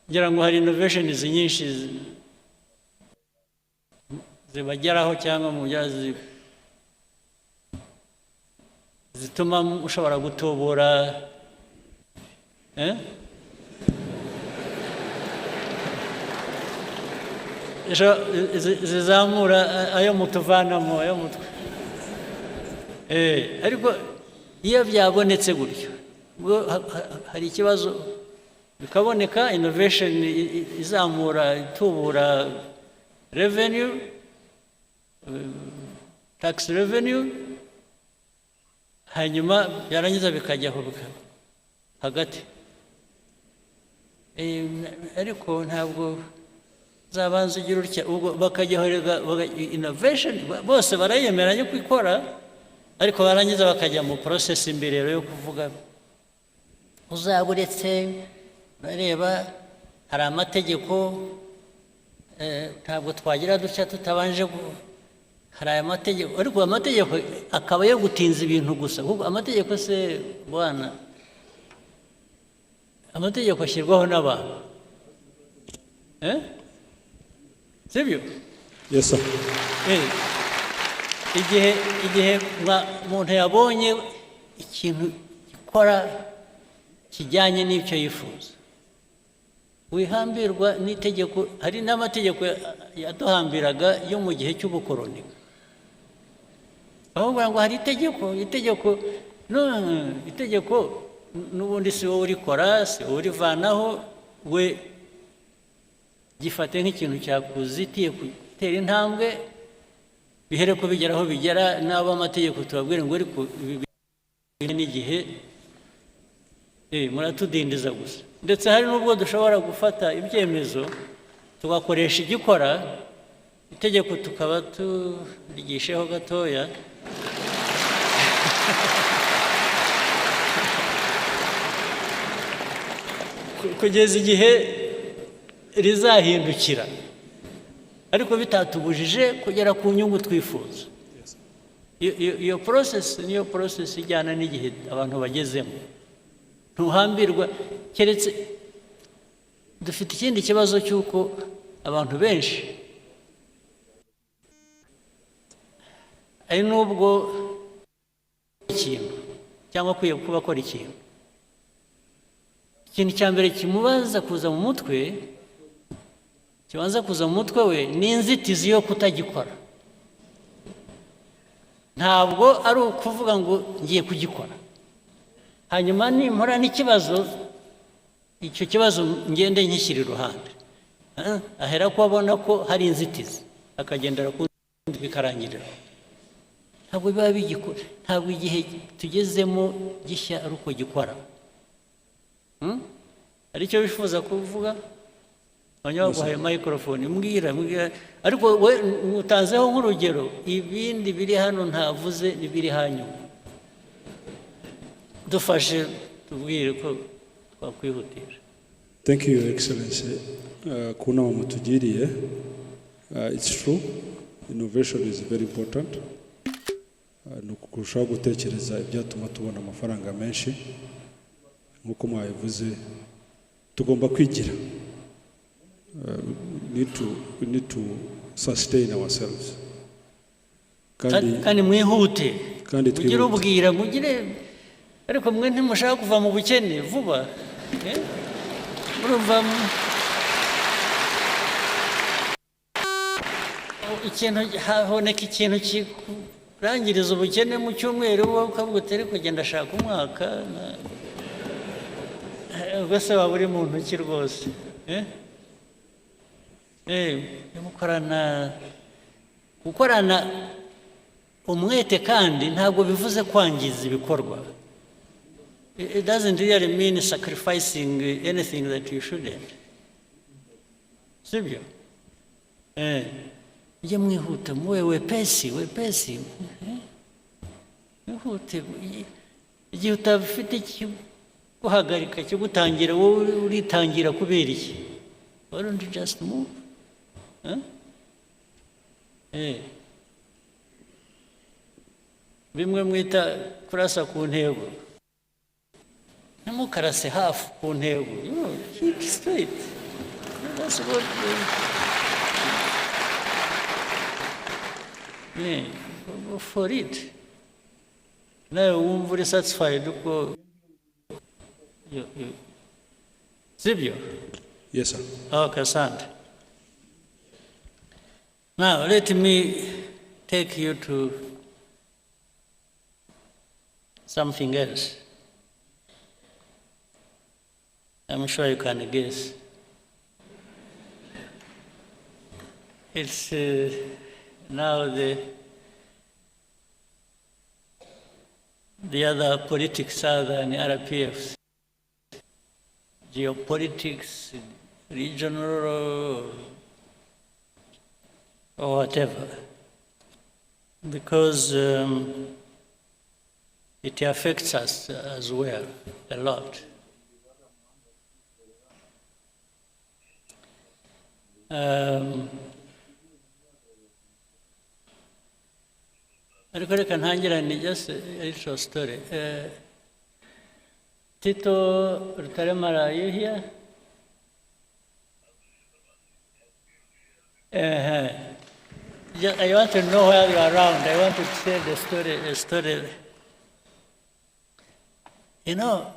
ngira ngo hari innovations nyinshi zibageraho cyangwa mu byazi zituma ushobora gutubura zizamura ayo mutuvanamo ayo mutwe ariko iyo byabonetse gutyo hari ikibazo bikaboneka innovation izamura itubura revenue tax revenue hanyuma byarangiza bikajyaho hagati ariko ntabwo zabanza ugira utya ubwo bakajyaho innovation bose barayemeranya ko ikora ariko barangiza bakajya mu process imbere yo kuvuga uzaburetse bareba hari amategeko ntabwo twagira dutya tutabanje hari aya mategeko ariko amategeko akaba yo gutinza ibintu gusa ahubwo amategeko se bwana amategeko ashyirwaho n'abantu sibyo yes sir igihe umuntu yabonye ikintu gikora kijyanye n'icyo yifuza wihambirwa n'itegeko hari n'amategeko yaduhambiraga yo mu gihe cy'ubukoroni ahubwo ngo hari itegeko n'ubundi si wowe urikora, si wowe urivanaho, we gifate nk'ikintu cyakuzitiye gutera intambwe, bihere ko bigera aho bigera, n'abo amategeko tubabwire ngo ariko n'igihe muratudindiza gusa. Ndetse hari n'ubwo dushobora gufata ibyemezo tugakoresha igikora, itegeko tukaba turigisheho gatoya kugeza igihe rizahindukira, ariko bitatubujije kugera ku nyungu twifuza. Iyo process niyo process ijyana n'igihe abantu bagezemo. Ntuhambirwa, keretse dufite ikindi kibazo cy'uko abantu benshi ari n'ubwo ikintu cyangwa kwiye kuba akora ikintu cya mbere kimubaza kuza mu mutwe, kibanza kuza mu mutwe we ni inzitizi yo kutagikora. Ntabwo ari ukuvuga ngo ngiye kugikora, hanyuma nimpora n'ikibazo, icyo kibazo ngende nkishyira iruhande, ahera ko abona ko hari inzitizi akagendera ku bikarangirira. Ntabwo biba bigikora, ntabwo igihe tugezemo gishya ari uko gikora. Ari cyo bifuza kuvuga, abanyaguhaye microphone mbwira, ariko we utanzeho nk'urugero, ibindi biri hano ntavuze n'ibiri hanyuma. Dufashe tubwire ko twakwihutira. Thank you, Your Excellency. Kuna mutugiriye. It's true, innovation is very important. Nukurushaho gutekereza ibyatuma tubona amafaranga menshi. Nkuko mwabivuze, tugomba kwigira. We need to sustain ourselves. Kandi mwihute, mugire ubwira, mugire, ariko mwe ntimushaka kuva mu bukene vuba. Murumva ikintu, haboneka ikintu kikurangiriza ubukene mu cyumweru, wowe ukavuga uti kugenda ashaka umwaka, ubwo se waba uri mu ntoki rwose. Gukorana umwete kandi ntabwo bivuze kwangiza ibikorwa. It doesn't really mean sacrificing anything that you shouldn't. Sibyo? Ujye mwihuta, muwe wepesi. Mwihute. Igihe utafite guhagarika cyo gutangira, wowe uritangira kubera iki? Why don't you just move? Bimwe mwita kurasa ku ntego, ntimukarase hafi ku ntego. Keep straight. That's what go for it. Nawe wumva uri satisfied uko sibyo? Yes, sir. Okay, asante. Now, let me take you to something else. I'm sure you can guess. It's now the other politics other than RPFs. Geopolitics, regional, or whatever, because it affects us as well a lot. Ariko reka ntangirane just a little story. Tito Rutaremara, are you here? I want to know where you are around. I want to tell the story. You know,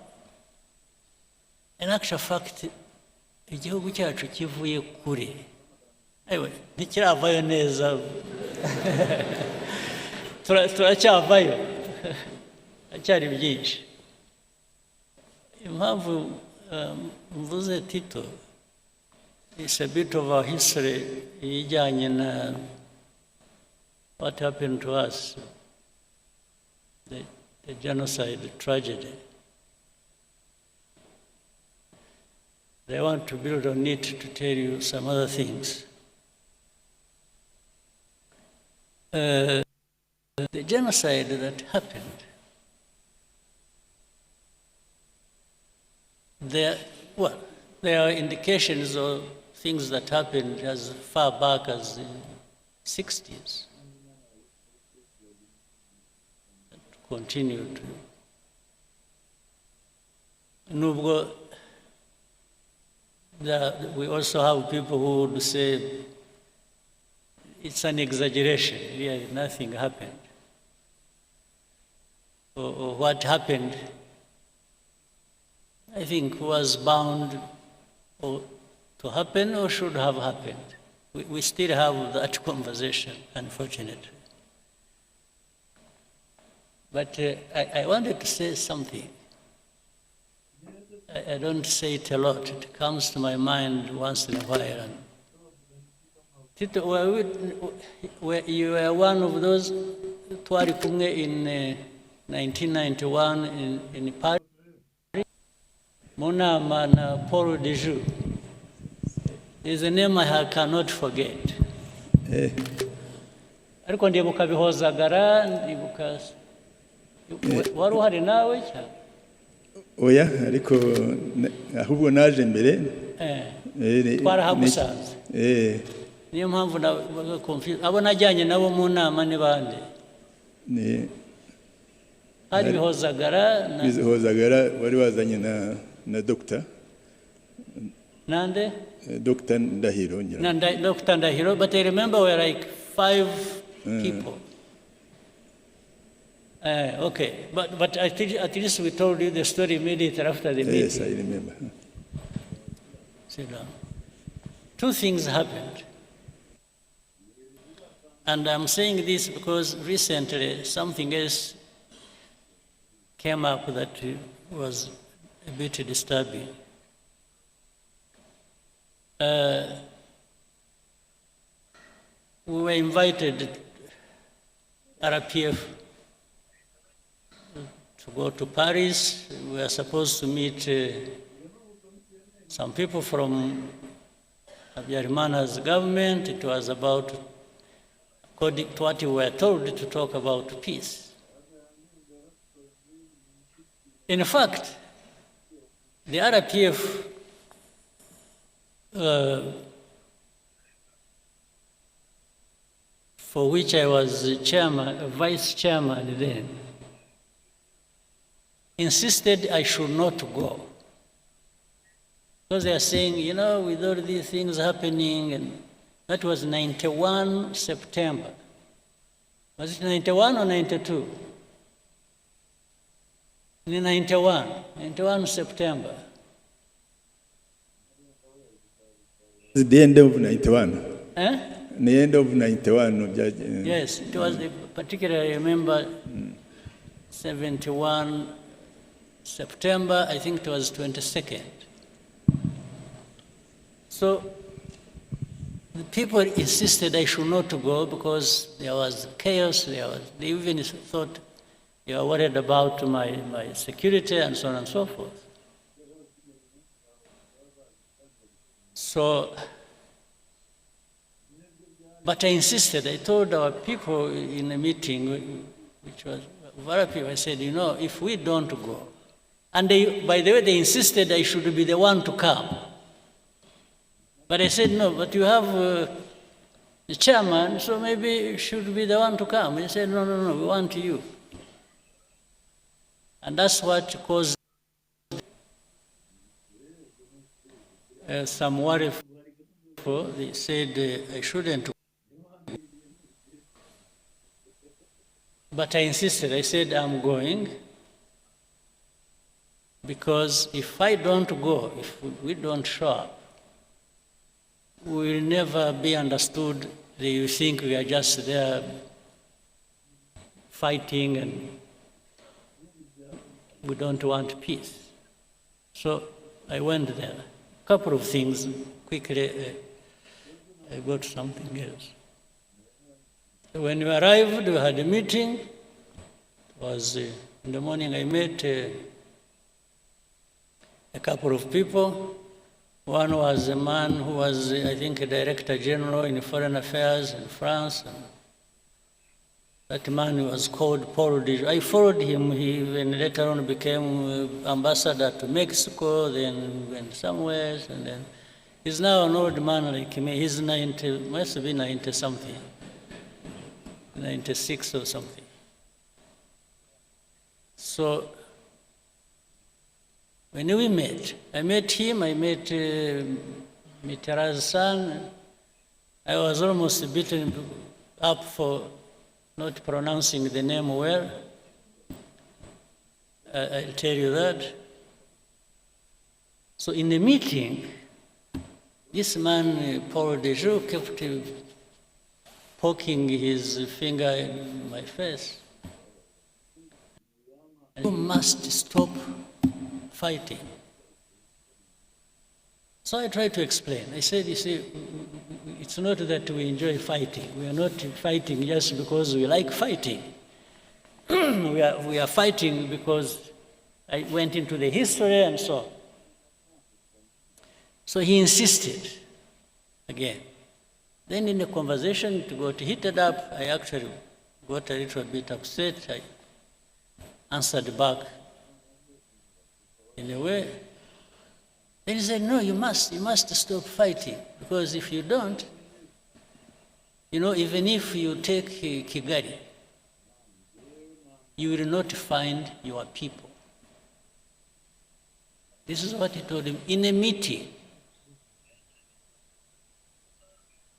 in actual fact, igihugu cyacu kivuye kure. Ewe, ntikiravayo neza. Turacyavayo. Acyari byinshi. impamvu mvuze Tito, it's a bit of a history ijyanye na what happened to us, the genocide, the tragedy. I want to build on it to tell you some other things. The genocide that happened, there are indications of things that happened as far back as the 60s. That continued. Nubwo, we also have people who would say it's an exaggeration, really nothing happened. Or what happened, I think, was bound to happen or should have happened. We still have that conversation, unfortunately. But I wanted to say something. I don't say it a lot. It comes to my mind once in a while. And Tito, you were one of those twari kumwe in 1991 in Paris. Munama na Paul de Joux. There's a name I cannot forget. Ariko ndibuka bihozagara, ndibuka wari uhari nawe cyane. Oya, ariko ahubwo naje mbere. Twarahagusanze. Niyo mpamvu na confuse. Abo najyanye nabo mu nama ni bande? Hari bihozagara wari wazanye na doctor. Nande? Dr. Ndahiro. Dr. Ndahiro, but I remember we were like 5 people. Okay, but at least we told you the story immediately after the meeting. Yes, I remember. Sit down. 2 things happened. And I'm saying this because recently something else came up that was a bit disturbing. We were invited, RPF, to go to Paris. We were supposed to meet some people from Habyarimana's government. It was about, according to what we were told, to talk about peace. In fact, the RPF for which I was chairman, vice chairman then, insisted I should not go. Because they are saying, you know, with all these things happening, and that was 91 September. Was it 91 or 92? 91 September. The end of 91. Eh? The end of 91. Yes, it was particularly, I remember, 71 September, I think it was 22nd. So the people insisted I should not go because there was chaos, they even thought they were worried about my security and so on and so forth. So, but I insisted. I told our people in a meeting, which was very people, I said, you know, if we don't go, and they, by the way, they insisted I should be the one to come. But I said, no, but you have the chairman, so maybe you should be the one to come. They said, no, we want you. And that's what caused some worry. They said I shouldn't. But I insisted. I said, I'm going. Because if I don't go, if we don't show up, we will never be understood that you think we are just there fighting and we don't want peace. So I went there. A couple of things, quickly, I got something else. When we arrived, we had a meeting. It was in the morning. I met a couple of people. One was a man who was, I think, a Director General in Foreign Affairs in France. And that man was called Paul de. I followed him. He even later on became ambassador to Mexico, then went somewhere, and then he's now an old man like me. He's 90, must be 90 something, 96 or something. So when we met, I met him, I met Mitterrand's son. I was almost beaten up for not pronouncing the name well. I'll tell you that. So in the meeting, this man, Paul Dejoux, kept poking his finger in my face. You must stop fighting. So I tried to explain. I said, you see, it's not that we enjoy fighting. We are not fighting just because we like fighting. we are fighting because I went into the history and so on. So he insisted again. Then in the conversation, it got heated up. I actually got a little bit upset. I answered back in a way. Then he said, no, you must stop fighting, because if you don't, you know, even if you take Kigali, you will not find your people. This is what he told him in a meeting.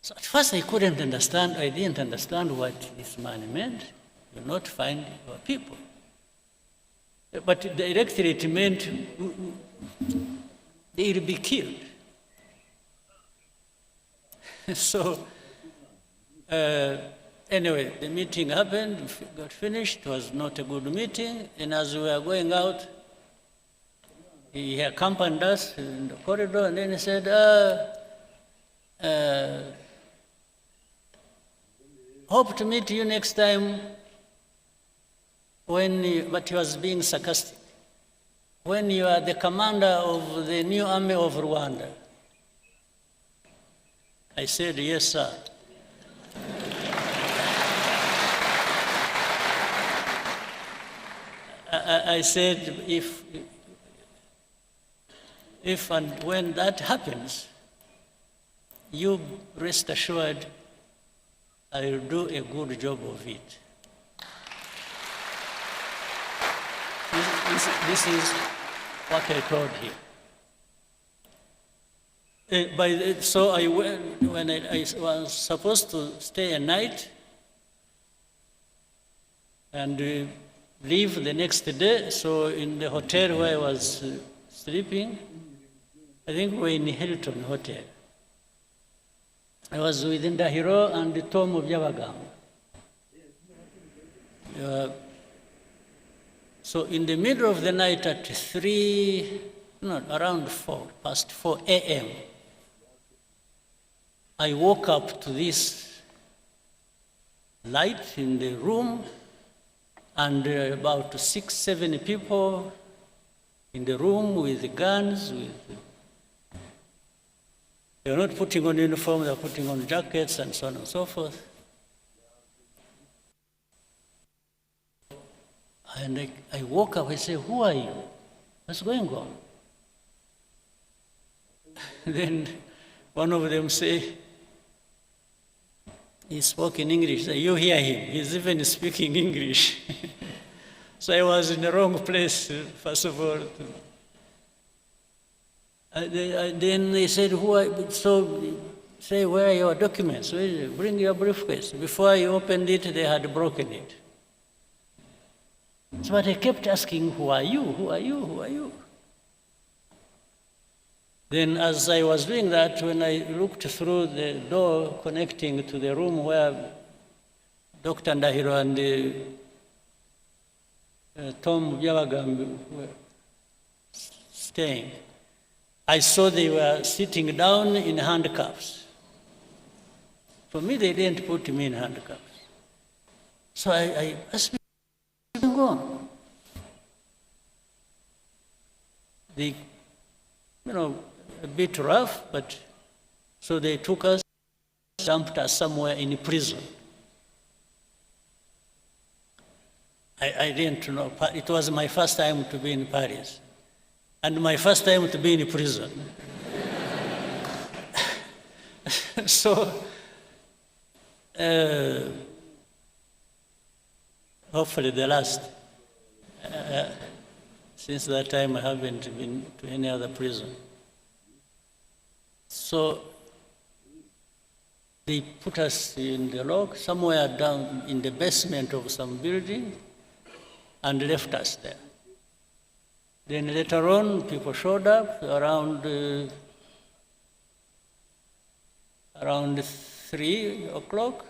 So at first I couldn't understand, I didn't understand what this man meant. You will not find your people. But directly it meant they will be killed. So anyway, the meeting happened, got finished. It was not a good meeting. And as we were going out, he accompanied us in the corridor, and then he said, hope to meet you next time but he was being sarcastic, when you are the commander of the new army of Rwanda. I said, yes, sir. I said, if and when that happens, you rest assured I will do a good job of it. This is what I told him. So I went, when I was supposed to stay a night and leave the next day, so in the hotel where I was sleeping, I think we were in Hilton Hotel. I was with Ndahiro and the Tom of Byabagamba. So in the middle of the night at around 4 a.m., I woke up to this light in the room, and about 6, 7 people in the room with guns. They were not putting on uniform, they were putting on jackets and so on and so forth. And I woke up, I said, who are you? What's going on? Then one of them said, he spoke in English. You hear him, he's even speaking English. So I was in the wrong place, first of all. Then they said, who are you? So say, where are your documents? Bring your briefcase. Before I opened it, they had broken it. So but I kept asking, who are you? Who are you? Who are you? Then as I was doing that, when I looked through the door connecting to the room where Dr. Ndahiro and Tom Byabagamba were staying, I saw they were sitting down in handcuffs. For me, they didn't put me in handcuffs. So I asked me, what's going on? They, a bit rough, but so they took us, dumped us somewhere in prison. I didn't know. It was my first time to be in Paris, and my first time to be in prison. So, hopefully the last. Since that time, I haven't been to any other prison. So, they put us in the lock, somewhere down in the basement of some building, and left us there. Then later on, people showed up around 3 o'clock.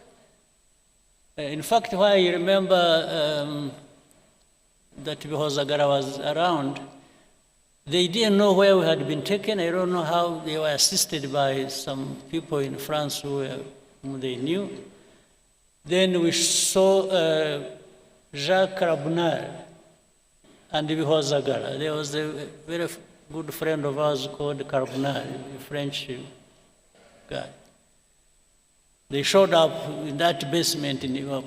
In fact, why I remember that Zagara was around, they didn't know where we had been taken. I don't know how. They were assisted by some people in France whom they knew. Then we saw Jacques Carbonell and Zagara. There was a very good friend of ours called Carbonell, a French guy. They showed up in that basement in the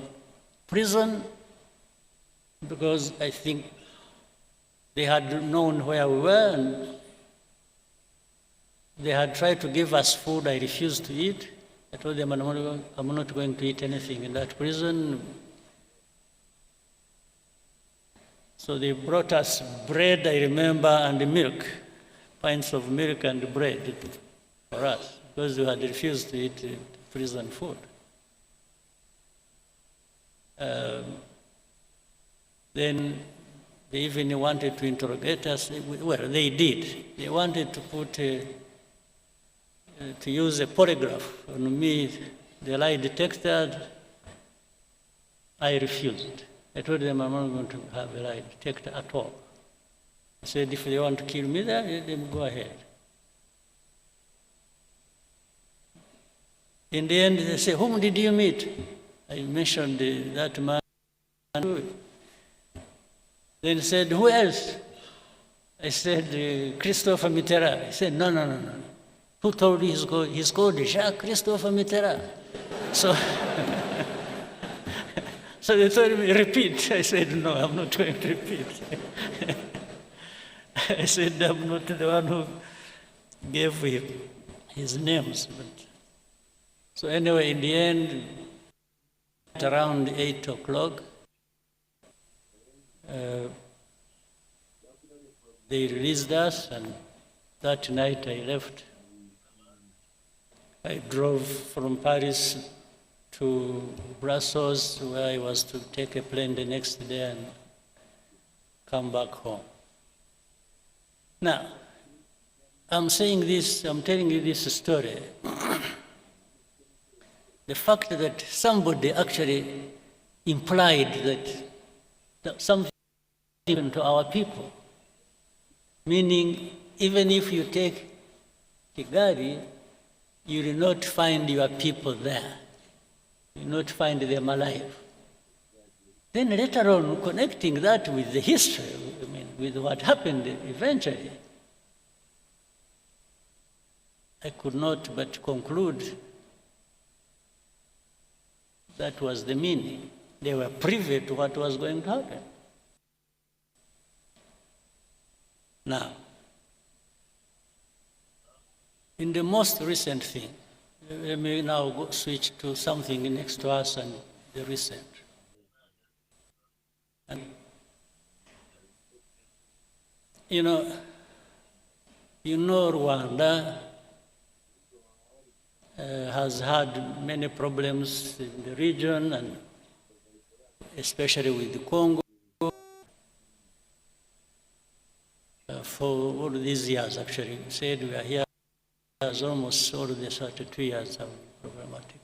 prison because I think they had known where we were, and they had tried to give us food. I refused to eat. I told them I'm not going to eat anything in that prison. So they brought us bread, I remember, and milk, pints of milk and bread for us, because we had refused to eat prison food. Then they even wanted to interrogate us. Well, they did. They wanted to put, to use a polygraph on me, the lie detector. I refused. I told them I'm not going to have a lie detector at all. I said, if they want to kill me there, let them go ahead. In the end, they say, whom did you meet? I mentioned that man. Then he said, who else? I said, Christopher Mitterrand. He said, no. Who told you he's called Jacques Christopher Mitterrand? So, so they told me, repeat. I said, no, I'm not going to repeat. I said, I'm not the one who gave him his names. But, so anyway, in the end, at around 8 o'clock, they released us, and that night I left. I drove from Paris to Brussels, where I was to take a plane the next day and come back home. Now, I'm saying this, I'm telling you this story. The fact that somebody actually implied that something happened to our people, meaning even if you take Kigali, you will not find your people there. You will not find them alive. Then later on, connecting that with the history, with what happened eventually, I could not but conclude that was the meaning. They were privy to what was going to happen. Now, in the most recent thing, let me now switch to something next to us and the recent. And, you know Rwanda has had many problems in the region, and especially with the Congo, for all these years. Actually, we said we are here as almost all the 32 years have been problematic.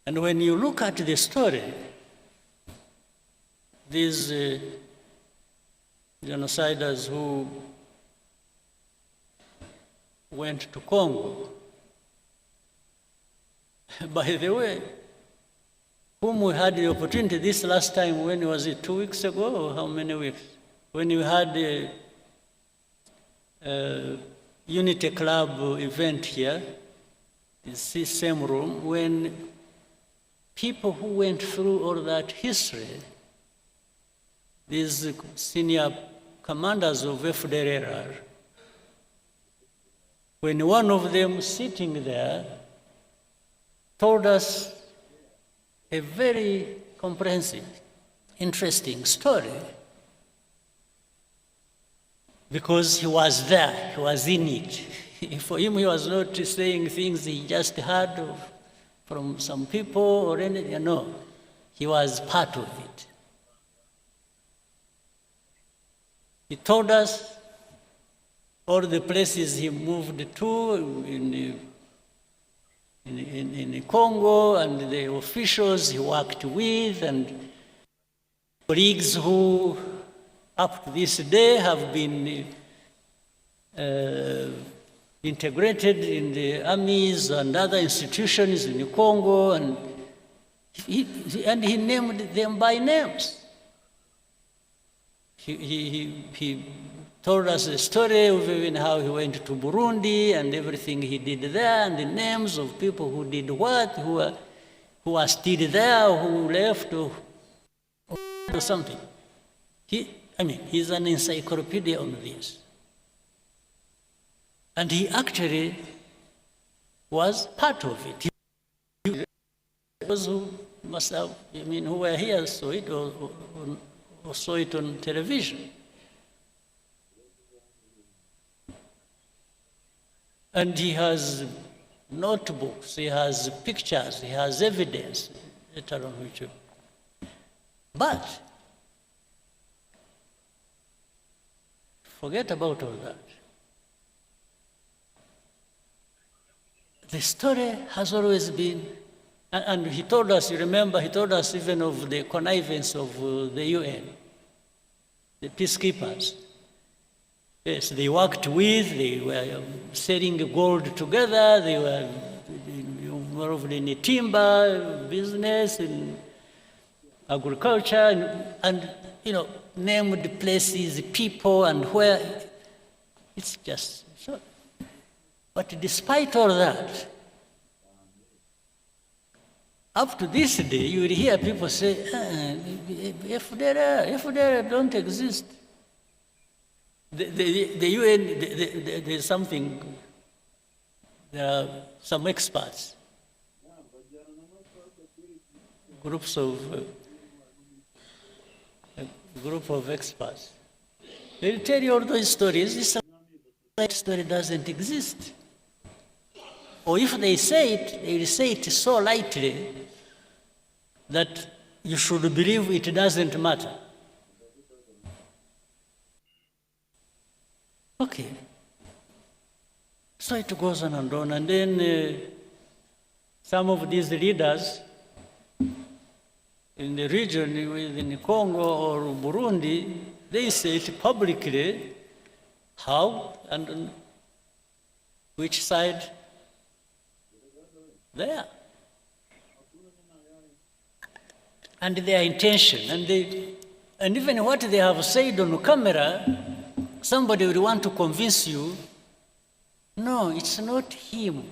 And when you look at the story, these genociders who went to Congo. By the way, whom we had the opportunity this last time, when was it, 2 weeks ago, or how many weeks? When you had a Unity Club event here, this same room, when people who went through all that history, these senior commanders of Fdlr, when one of them sitting there told us a very comprehensive, interesting story, because he was there, he was in it. For him, he was not saying things he just heard from some people or anything, no. He was part of it. He told us all the places he moved to in Congo, and the officials he worked with, and colleagues who up to this day have been integrated in the armies and other institutions in Congo, and he named them by names. He told us the story of even how he went to Burundi and everything he did there, and the names of people who did what, who are still there, who left, or something. He's an encyclopedia on this. And he actually was part of it. Those who must have, who were here saw it or saw it on television. And he has notebooks, he has pictures, he has evidence, later on which. But forget about all that. The story has always been, and he told us, you remember, he told us even of the connivance of the UN, the peacekeepers. Yes, they worked with, they were selling gold together, they were involved in the timber business, in agriculture, and named places, people, and where. It's just so. But despite all that, up to this day, you will hear people say, Fdlr don't exist. The UN, there's something, there are some experts, a group of experts. They'll tell you all those stories. This story doesn't exist. Or if they say it, they will say it so lightly that you should believe it doesn't matter. Okay. So it goes on, and then some of these leaders in the region, in Congo or Burundi, they say it publicly, how and on which side they are. And their intention, and even what they have said on camera, somebody will want to convince you, no, it's not him.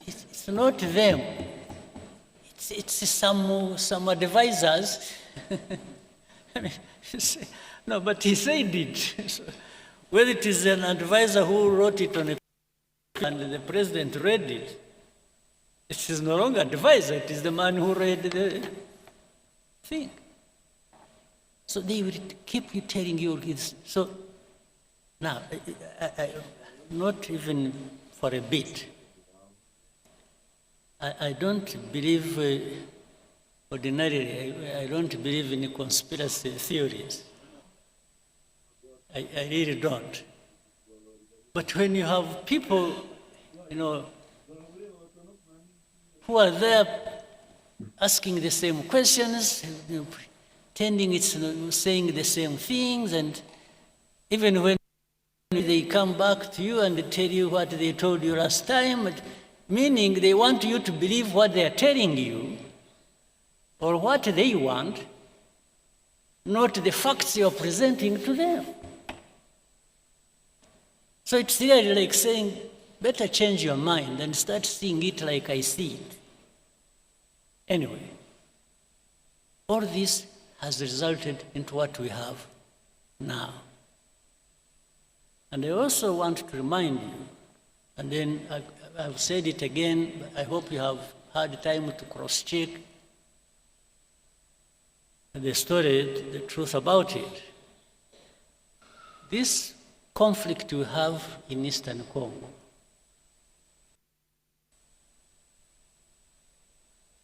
It's not them. It's some advisors. No, but he said it. Whether it is an advisor who wrote it on a paper and the president read it, it is no longer advisor, it is the man who read the thing. So they will keep you telling you this. So now, not even for a bit, I don't believe, ordinarily, I don't believe in conspiracy theories. I really don't. But when you have people, who are there asking the same questions, pretending it's saying the same things, and even when they come back to you and tell you what they told you last time, meaning they want you to believe what they are telling you or what they want, not the facts you are presenting to them. So it's really like saying, better change your mind and start seeing it like I see it. Anyway, all this has resulted into what we have now. And I also want to remind you, and then I've said it again, but I hope you have had time to cross-check the story, the truth about it. This conflict we have in Eastern Congo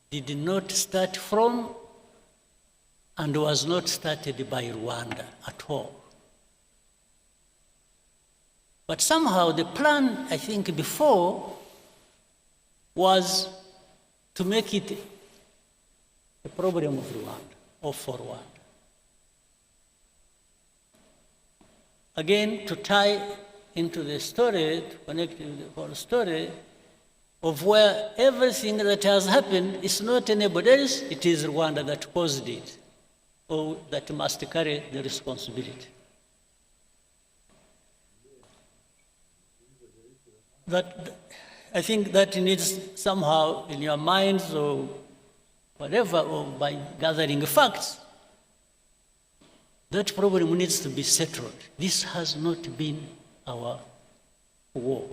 did not start from and was not started by Rwanda at all. But somehow the plan, I think, before was to make it a problem of Rwanda or for Rwanda. Again, to tie into the story, to connect with the whole story of where everything that has happened is not anybody else, it is Rwanda that caused it, or that must carry the responsibility. I think that needs somehow in your minds or whatever, or by gathering facts, that problem needs to be settled. This has not been our war.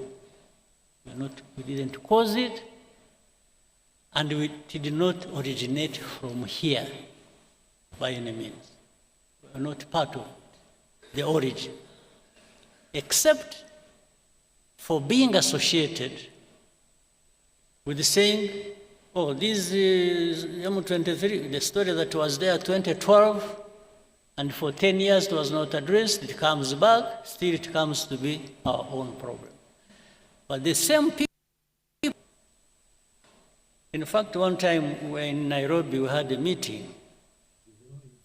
We didn't cause it, and it did not originate from here by any means. We are not part of the origin, except for being associated with the saying, oh, this is M23, the story that was there 2012, and for 10 years it was not addressed, it comes back, still it comes to be our own problem. But the same people, in fact, one time we were in Nairobi, we had a meeting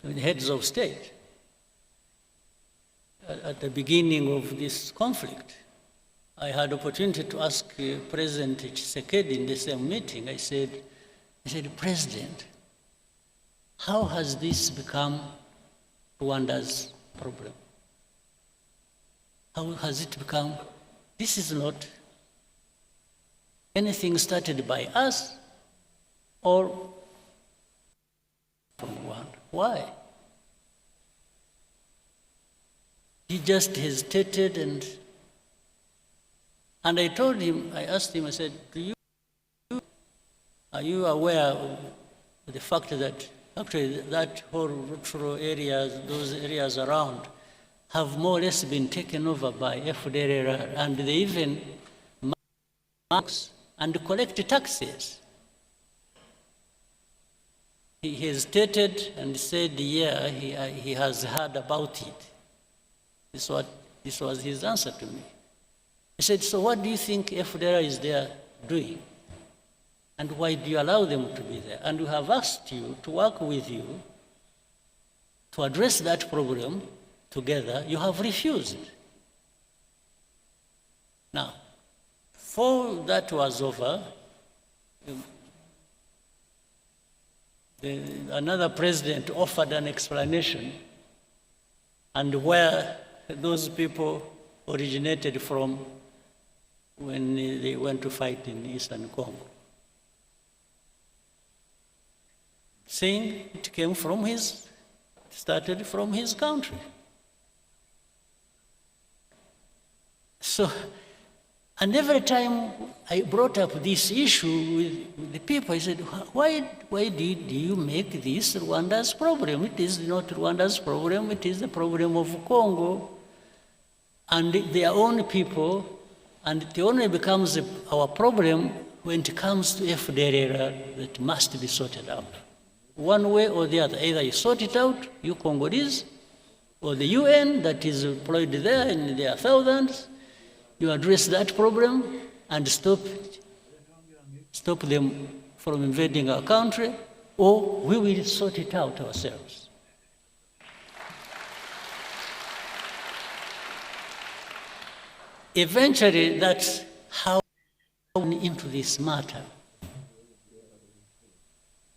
with the heads of state at the beginning of this conflict. I had opportunity to ask President Tshisekedi in the same meeting. I said, President, how has this become Rwanda's problem? How has it become? This is not anything started by us or from Rwanda. Why? He just hesitated, and I told him, I asked him, I said, are you aware of the fact that actually that whole rural areas, those areas around, have more or less been taken over by Fdlr, and they even marks and collect taxes? He hesitated and said, yeah, he has heard about it. This was his answer to me. He said, so what do you think Fdlr is there doing? And why do you allow them to be there? And we have asked you to work with you to address that problem together. You have refused. Now, before that was over, another president offered an explanation and where those people originated from when they went to fight in Eastern Congo, saying it came from started from his country. So, and every time I brought up this issue with the people, I said, why did you make this Rwanda's problem? It is not Rwanda's problem, it is the problem of Congo and their own people, and it only becomes our problem when it comes to Fdlr that must be sorted out. One way or the other, either you sort it out, you Congolese, or the UN that is employed there in their thousands, you address that problem and stop them from invading our country, or we will sort it out ourselves. eventually, that's how we went into this matter.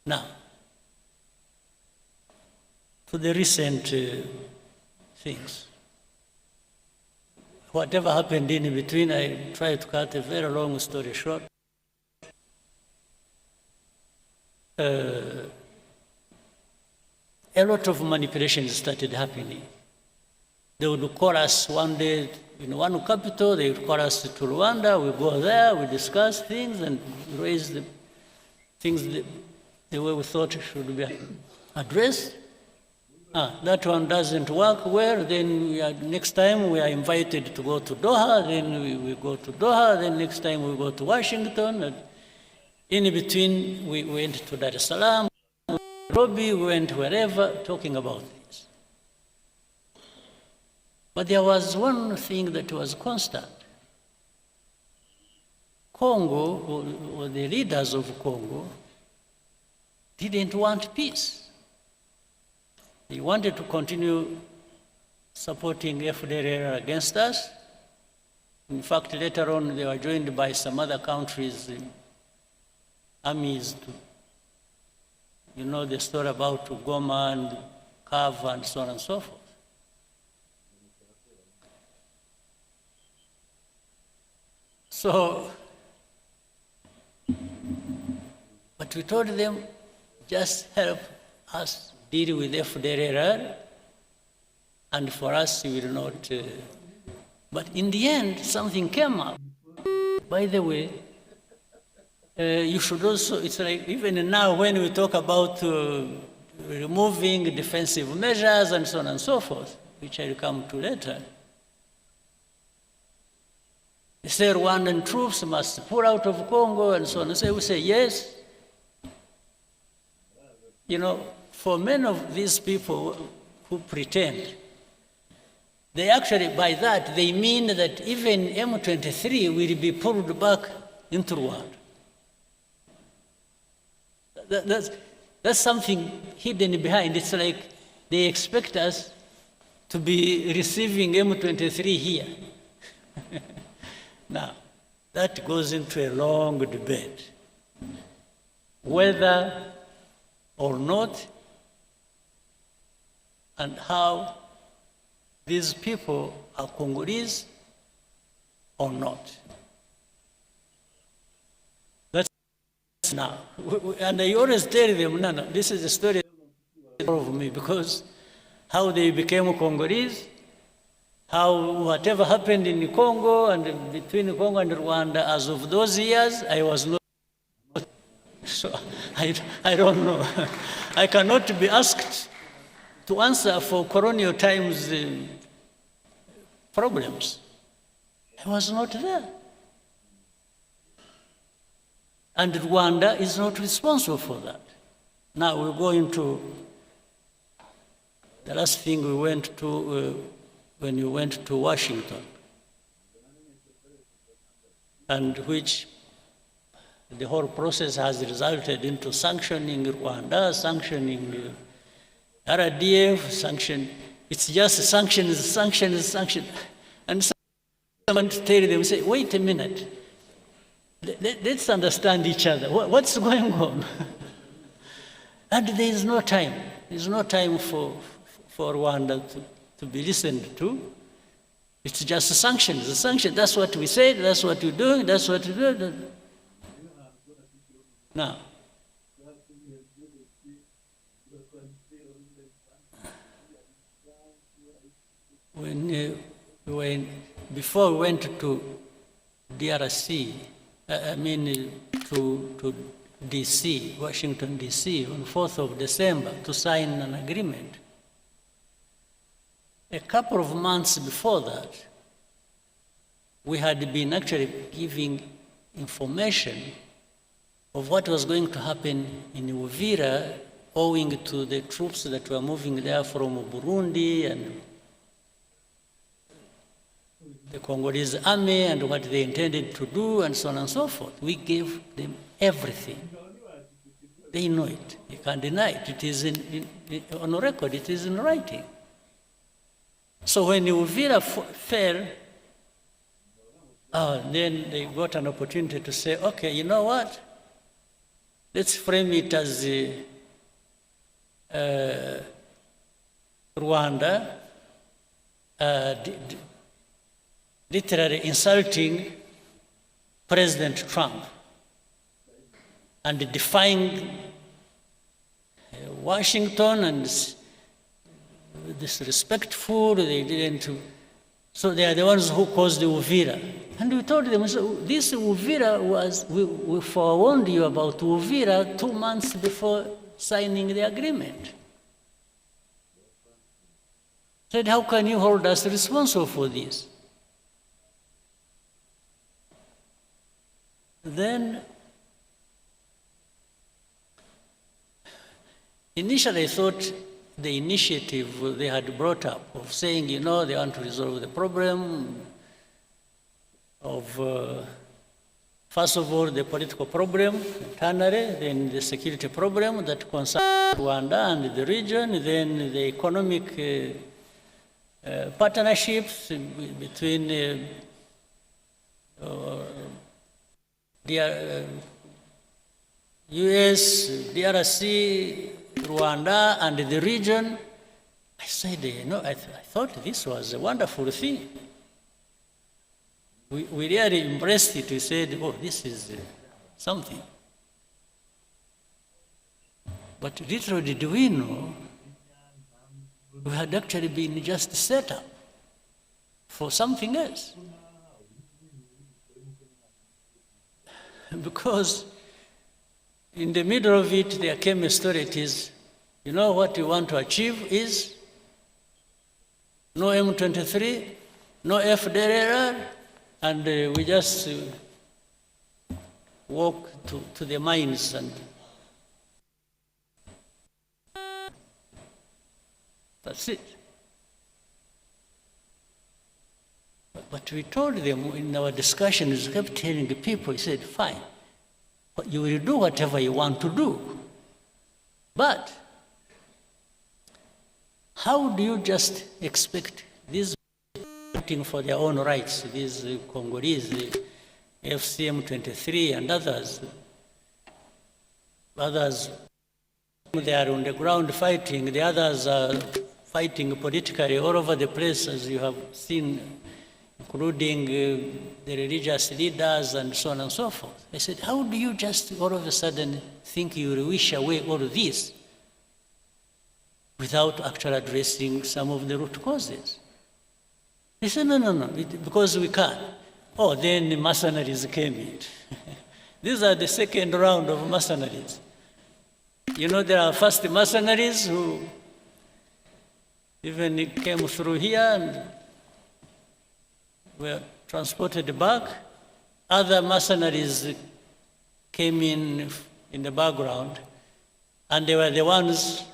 Now, to the recent things. Whatever happened in between, I try to cut a very long story short. A lot of manipulations started happening. They would call us one day in one capital, they would call us to Rwanda, we go there, we discuss things and raise the things the way we thought should be addressed. That one doesn't work well, then next time we are invited to go to Doha, then we go to Doha, then next time we go to Washington. And in between, we went to Dar es Salaam, Nairobi, we went wherever, talking about this. But there was one thing that was constant. Congo, or the leaders of Congo, didn't want peace. They wanted to continue supporting Fdlr against us. In fact, later on, they were joined by some other countries' armies. You know the story about Goma and Kava and so on and so forth. So, but we told them, just help us deal with Fdlr, and for us, we will not. But in the end, something came up. By the way, you should also, it's like even now when we talk about removing defensive measures and so on and so forth, which I'll come to later, they say Rwandan troops must pull out of Congo and so on. So we say yes. You know, for many of these people who pretend, they actually, by that, they mean that even M23 will be pulled back into Rwanda. That's something hidden behind. It's like they expect us to be receiving M23 here. Now, that goes into a long debate. Whether or not, and how these people are Congolese or not. That's now. And I always tell them, no, this is a story of me, because how they became Congolese, how whatever happened in Congo and between Congo and Rwanda, as of those years, I was not. So I don't know. I cannot be asked to answer for colonial times problems. I was not there. And Rwanda is not responsible for that. Now we're going to the last thing we went to when you went to Washington, and which the whole process has resulted into sanctioning Rwanda, sanctioning RDF, sanction. It's just sanctions, sanctions, sanctions. And someone tell them, say, wait a minute, let's understand each other. What's going on? And there is no time. There's no time for Rwanda to be listened to. It's just sanctions, sanctions. That's what we said, that's what we're doing, that's what we do. Now, before we went to DRC, to DC, Washington, DC, on 4th of December to sign an agreement. A couple of months before that, we had been actually giving information of what was going to happen in Uvira, owing to the troops that were moving there from Burundi and the Congolese army and what they intended to do and so on and so forth. We gave them everything. They know it. You can't deny it. It is on record. It is in writing. So when Uvira fell, Then they got an opportunity to say, okay, you know what? Let's frame it as Rwanda literally insulting President Trump and defying Washington and disrespectful. They didn't. So they are the ones who caused the Uvira. And we told them, so this Uvira was, we forewarned you about Uvira 2 months before signing the agreement. Said, how can you hold us responsible for this? Then, initially I thought the initiative they had brought up of saying, you know, they want to resolve the problem of, first of all, the political problem, internally, then the security problem that concerns Rwanda and the region, then the economic partnerships between the US, DRC, Rwanda, and the region. I said, you know, I thought this was a wonderful thing. We really embraced it. We said, oh, this is something. But little did we know, we had actually been just set up for something else. Because in the middle of it, there came a story. It is, you know, what we want to achieve is no M23, no Fdlr, and we just walk to the mines and that's it. But we told them in our discussions, we kept telling the people, we said, fine, but you will do whatever you want to do. But how do you just expect these fighting for their own rights, these Congolese, the FCM 23 and others, they are on the ground fighting, the others are fighting politically all over the place, as you have seen, including the religious leaders and so on and so forth. I said, how do you just all of a sudden think you will wish away all of this without actually addressing some of the root causes? They said, no, because we can't. Oh, then the mercenaries came in. These are the second round of mercenaries. You know, there are first mercenaries who even came through here and were transported back. Other mercenaries came in the background, and they were the ones,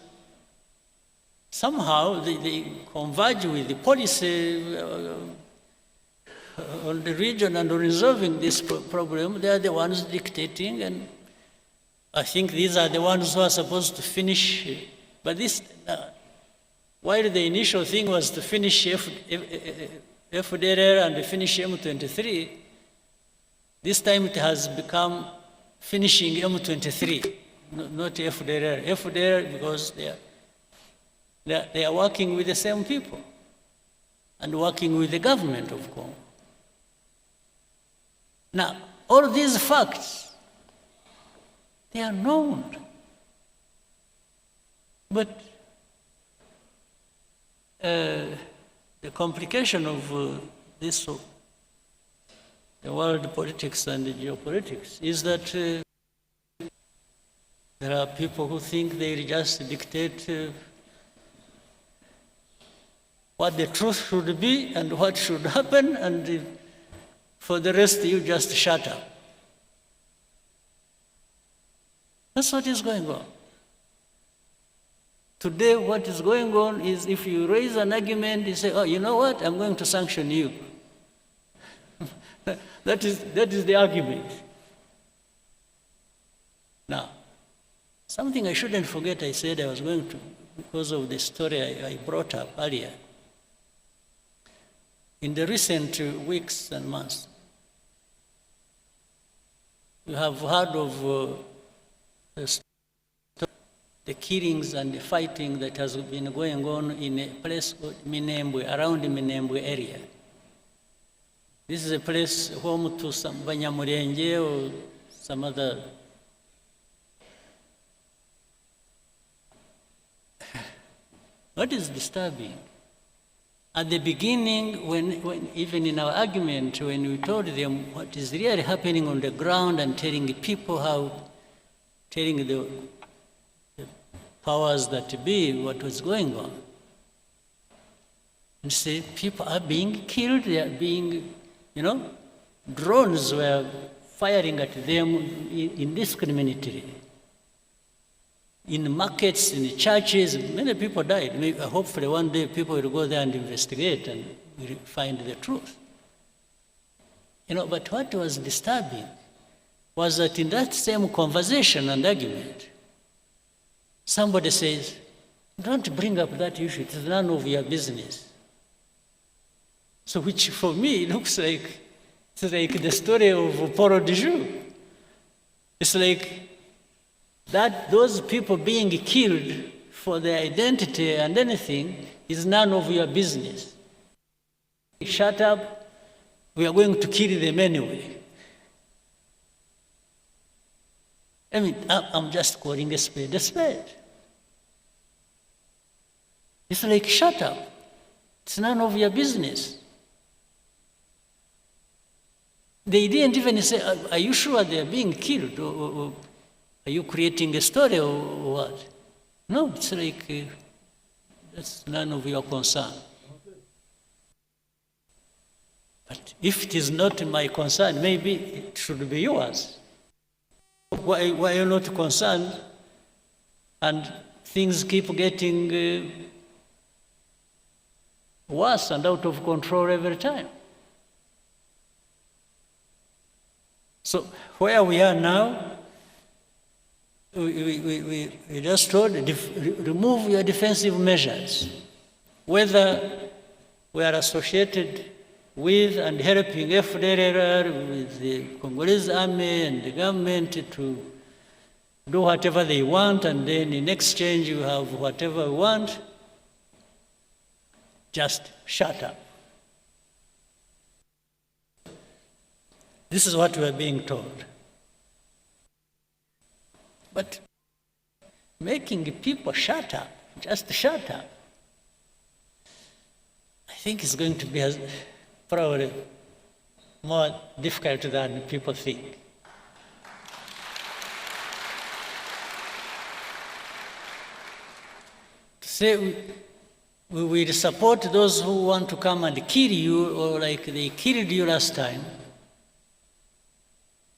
somehow they converge with the policy on the region and resolving this problem. They are the ones dictating, and I think these are the ones who are supposed to finish. But this, while the initial thing was to finish Fdlr and finish M23, this time it has become finishing M23, not Fdlr. Fdlr because they are working with the same people and working with the government of Congo. Now, all these facts, they are known. But the complication of this, the world politics and the geopolitics, is that there are people who think they just dictate what the truth should be and what should happen, and for the rest you just shut up. That's what is going on. Today, what is going on is if you raise an argument, you say, oh, you know what, I'm going to sanction you. that is the argument. Now, something I shouldn't forget, I said I was going to, because of the story I brought up earlier. In the recent weeks and months, You have heard of the killings and the fighting that has been going on in a place called Minembwe, around the Minembwe area. This is a place home to some Banyamurenge or some other. What is disturbing? At the beginning, when even in our argument, when we told them what is really happening on the ground and telling people telling the powers that be what was going on, and say people are being killed, they are being, drones were firing at them indiscriminately. In markets, in churches, many people died. Maybe, hopefully one day people will go there and investigate and will find the truth. But what was disturbing was that in that same conversation and argument, somebody says, don't bring up that issue, it is none of your business. So which for me looks like, it's like the story of Paul de Joux. It's like, that those people being killed for their identity and anything is none of your business. Shut up, we are going to kill them anyway. I mean, I'm just calling a spade a spade. It's like, shut up, it's none of your business. They didn't even say, are you sure they are being killed? Or are you creating a story or what? No, it's like, that's none of your concern. But if it is not my concern, maybe it should be yours. Why are you not concerned? And things keep getting worse and out of control every time. So where we are now, we just told, remove your defensive measures. Whether we are associated with and helping Fdlr, with the Congolese army and the government to do whatever they want, and then in exchange you have whatever we want, just shut up. This is what we are being told. But making people shut up, just shut up, I think is going to be probably more difficult than people think. To say we will support those who want to come and kill you, or like they killed you last time,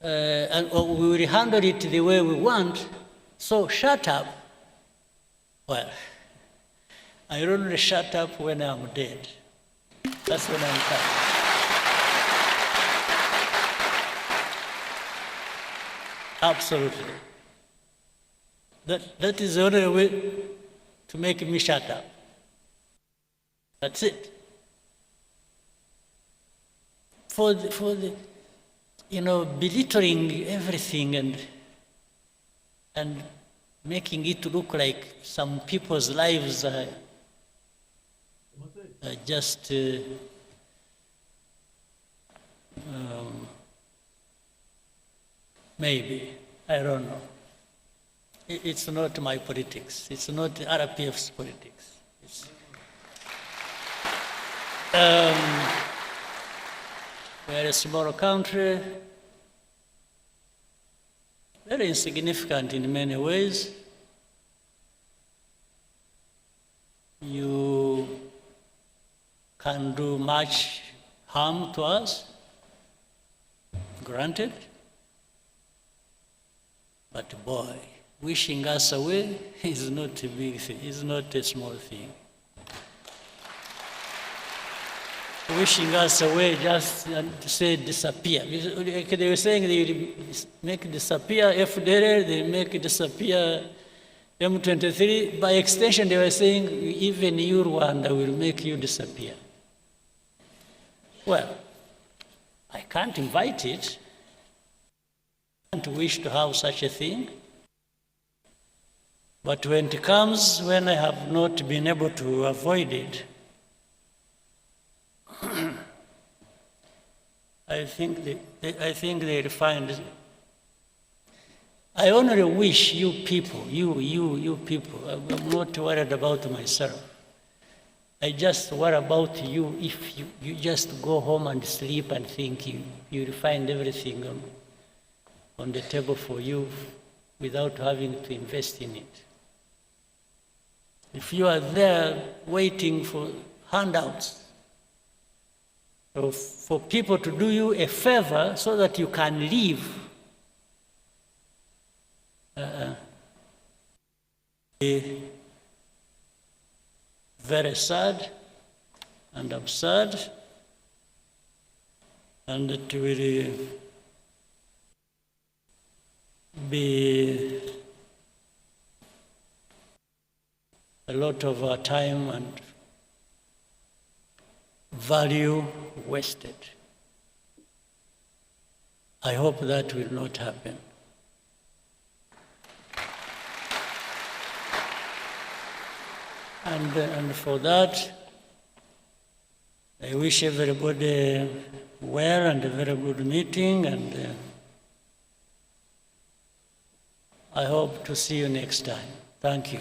or we will handle it the way we want, so shut up. Well, I only shut up when I'm dead. That's when I'm coming. Absolutely. That is the only way to make me shut up. That's it. For the belittling everything and making it look like some people's lives are just maybe, I don't know. It's not my politics. It's not RPF's politics. We're a small country, very insignificant in many ways. You can do much harm to us, granted, but boy, wishing us away is not a big thing, it's not a small thing. Wishing us away just to say disappear. They were saying they will make disappear Fdlr, they make disappear M23. By extension, they were saying even you, Rwanda, will make you disappear. Well, I can't invite it. I don't wish to have such a thing. But when it comes, when I have not been able to avoid it, I think they'll find. I only wish you people, you people, I'm not worried about myself. I just worry about you if you just go home and sleep and think you'll find everything on the table for you without having to invest in it. If you are there waiting for handouts, or for people to do you a favor so that you can live, very sad and absurd, and it will be a lot of our time and value wasted. I hope that will not happen. And for that, I wish everybody well and a very good meeting, and I hope to see you next time. Thank you.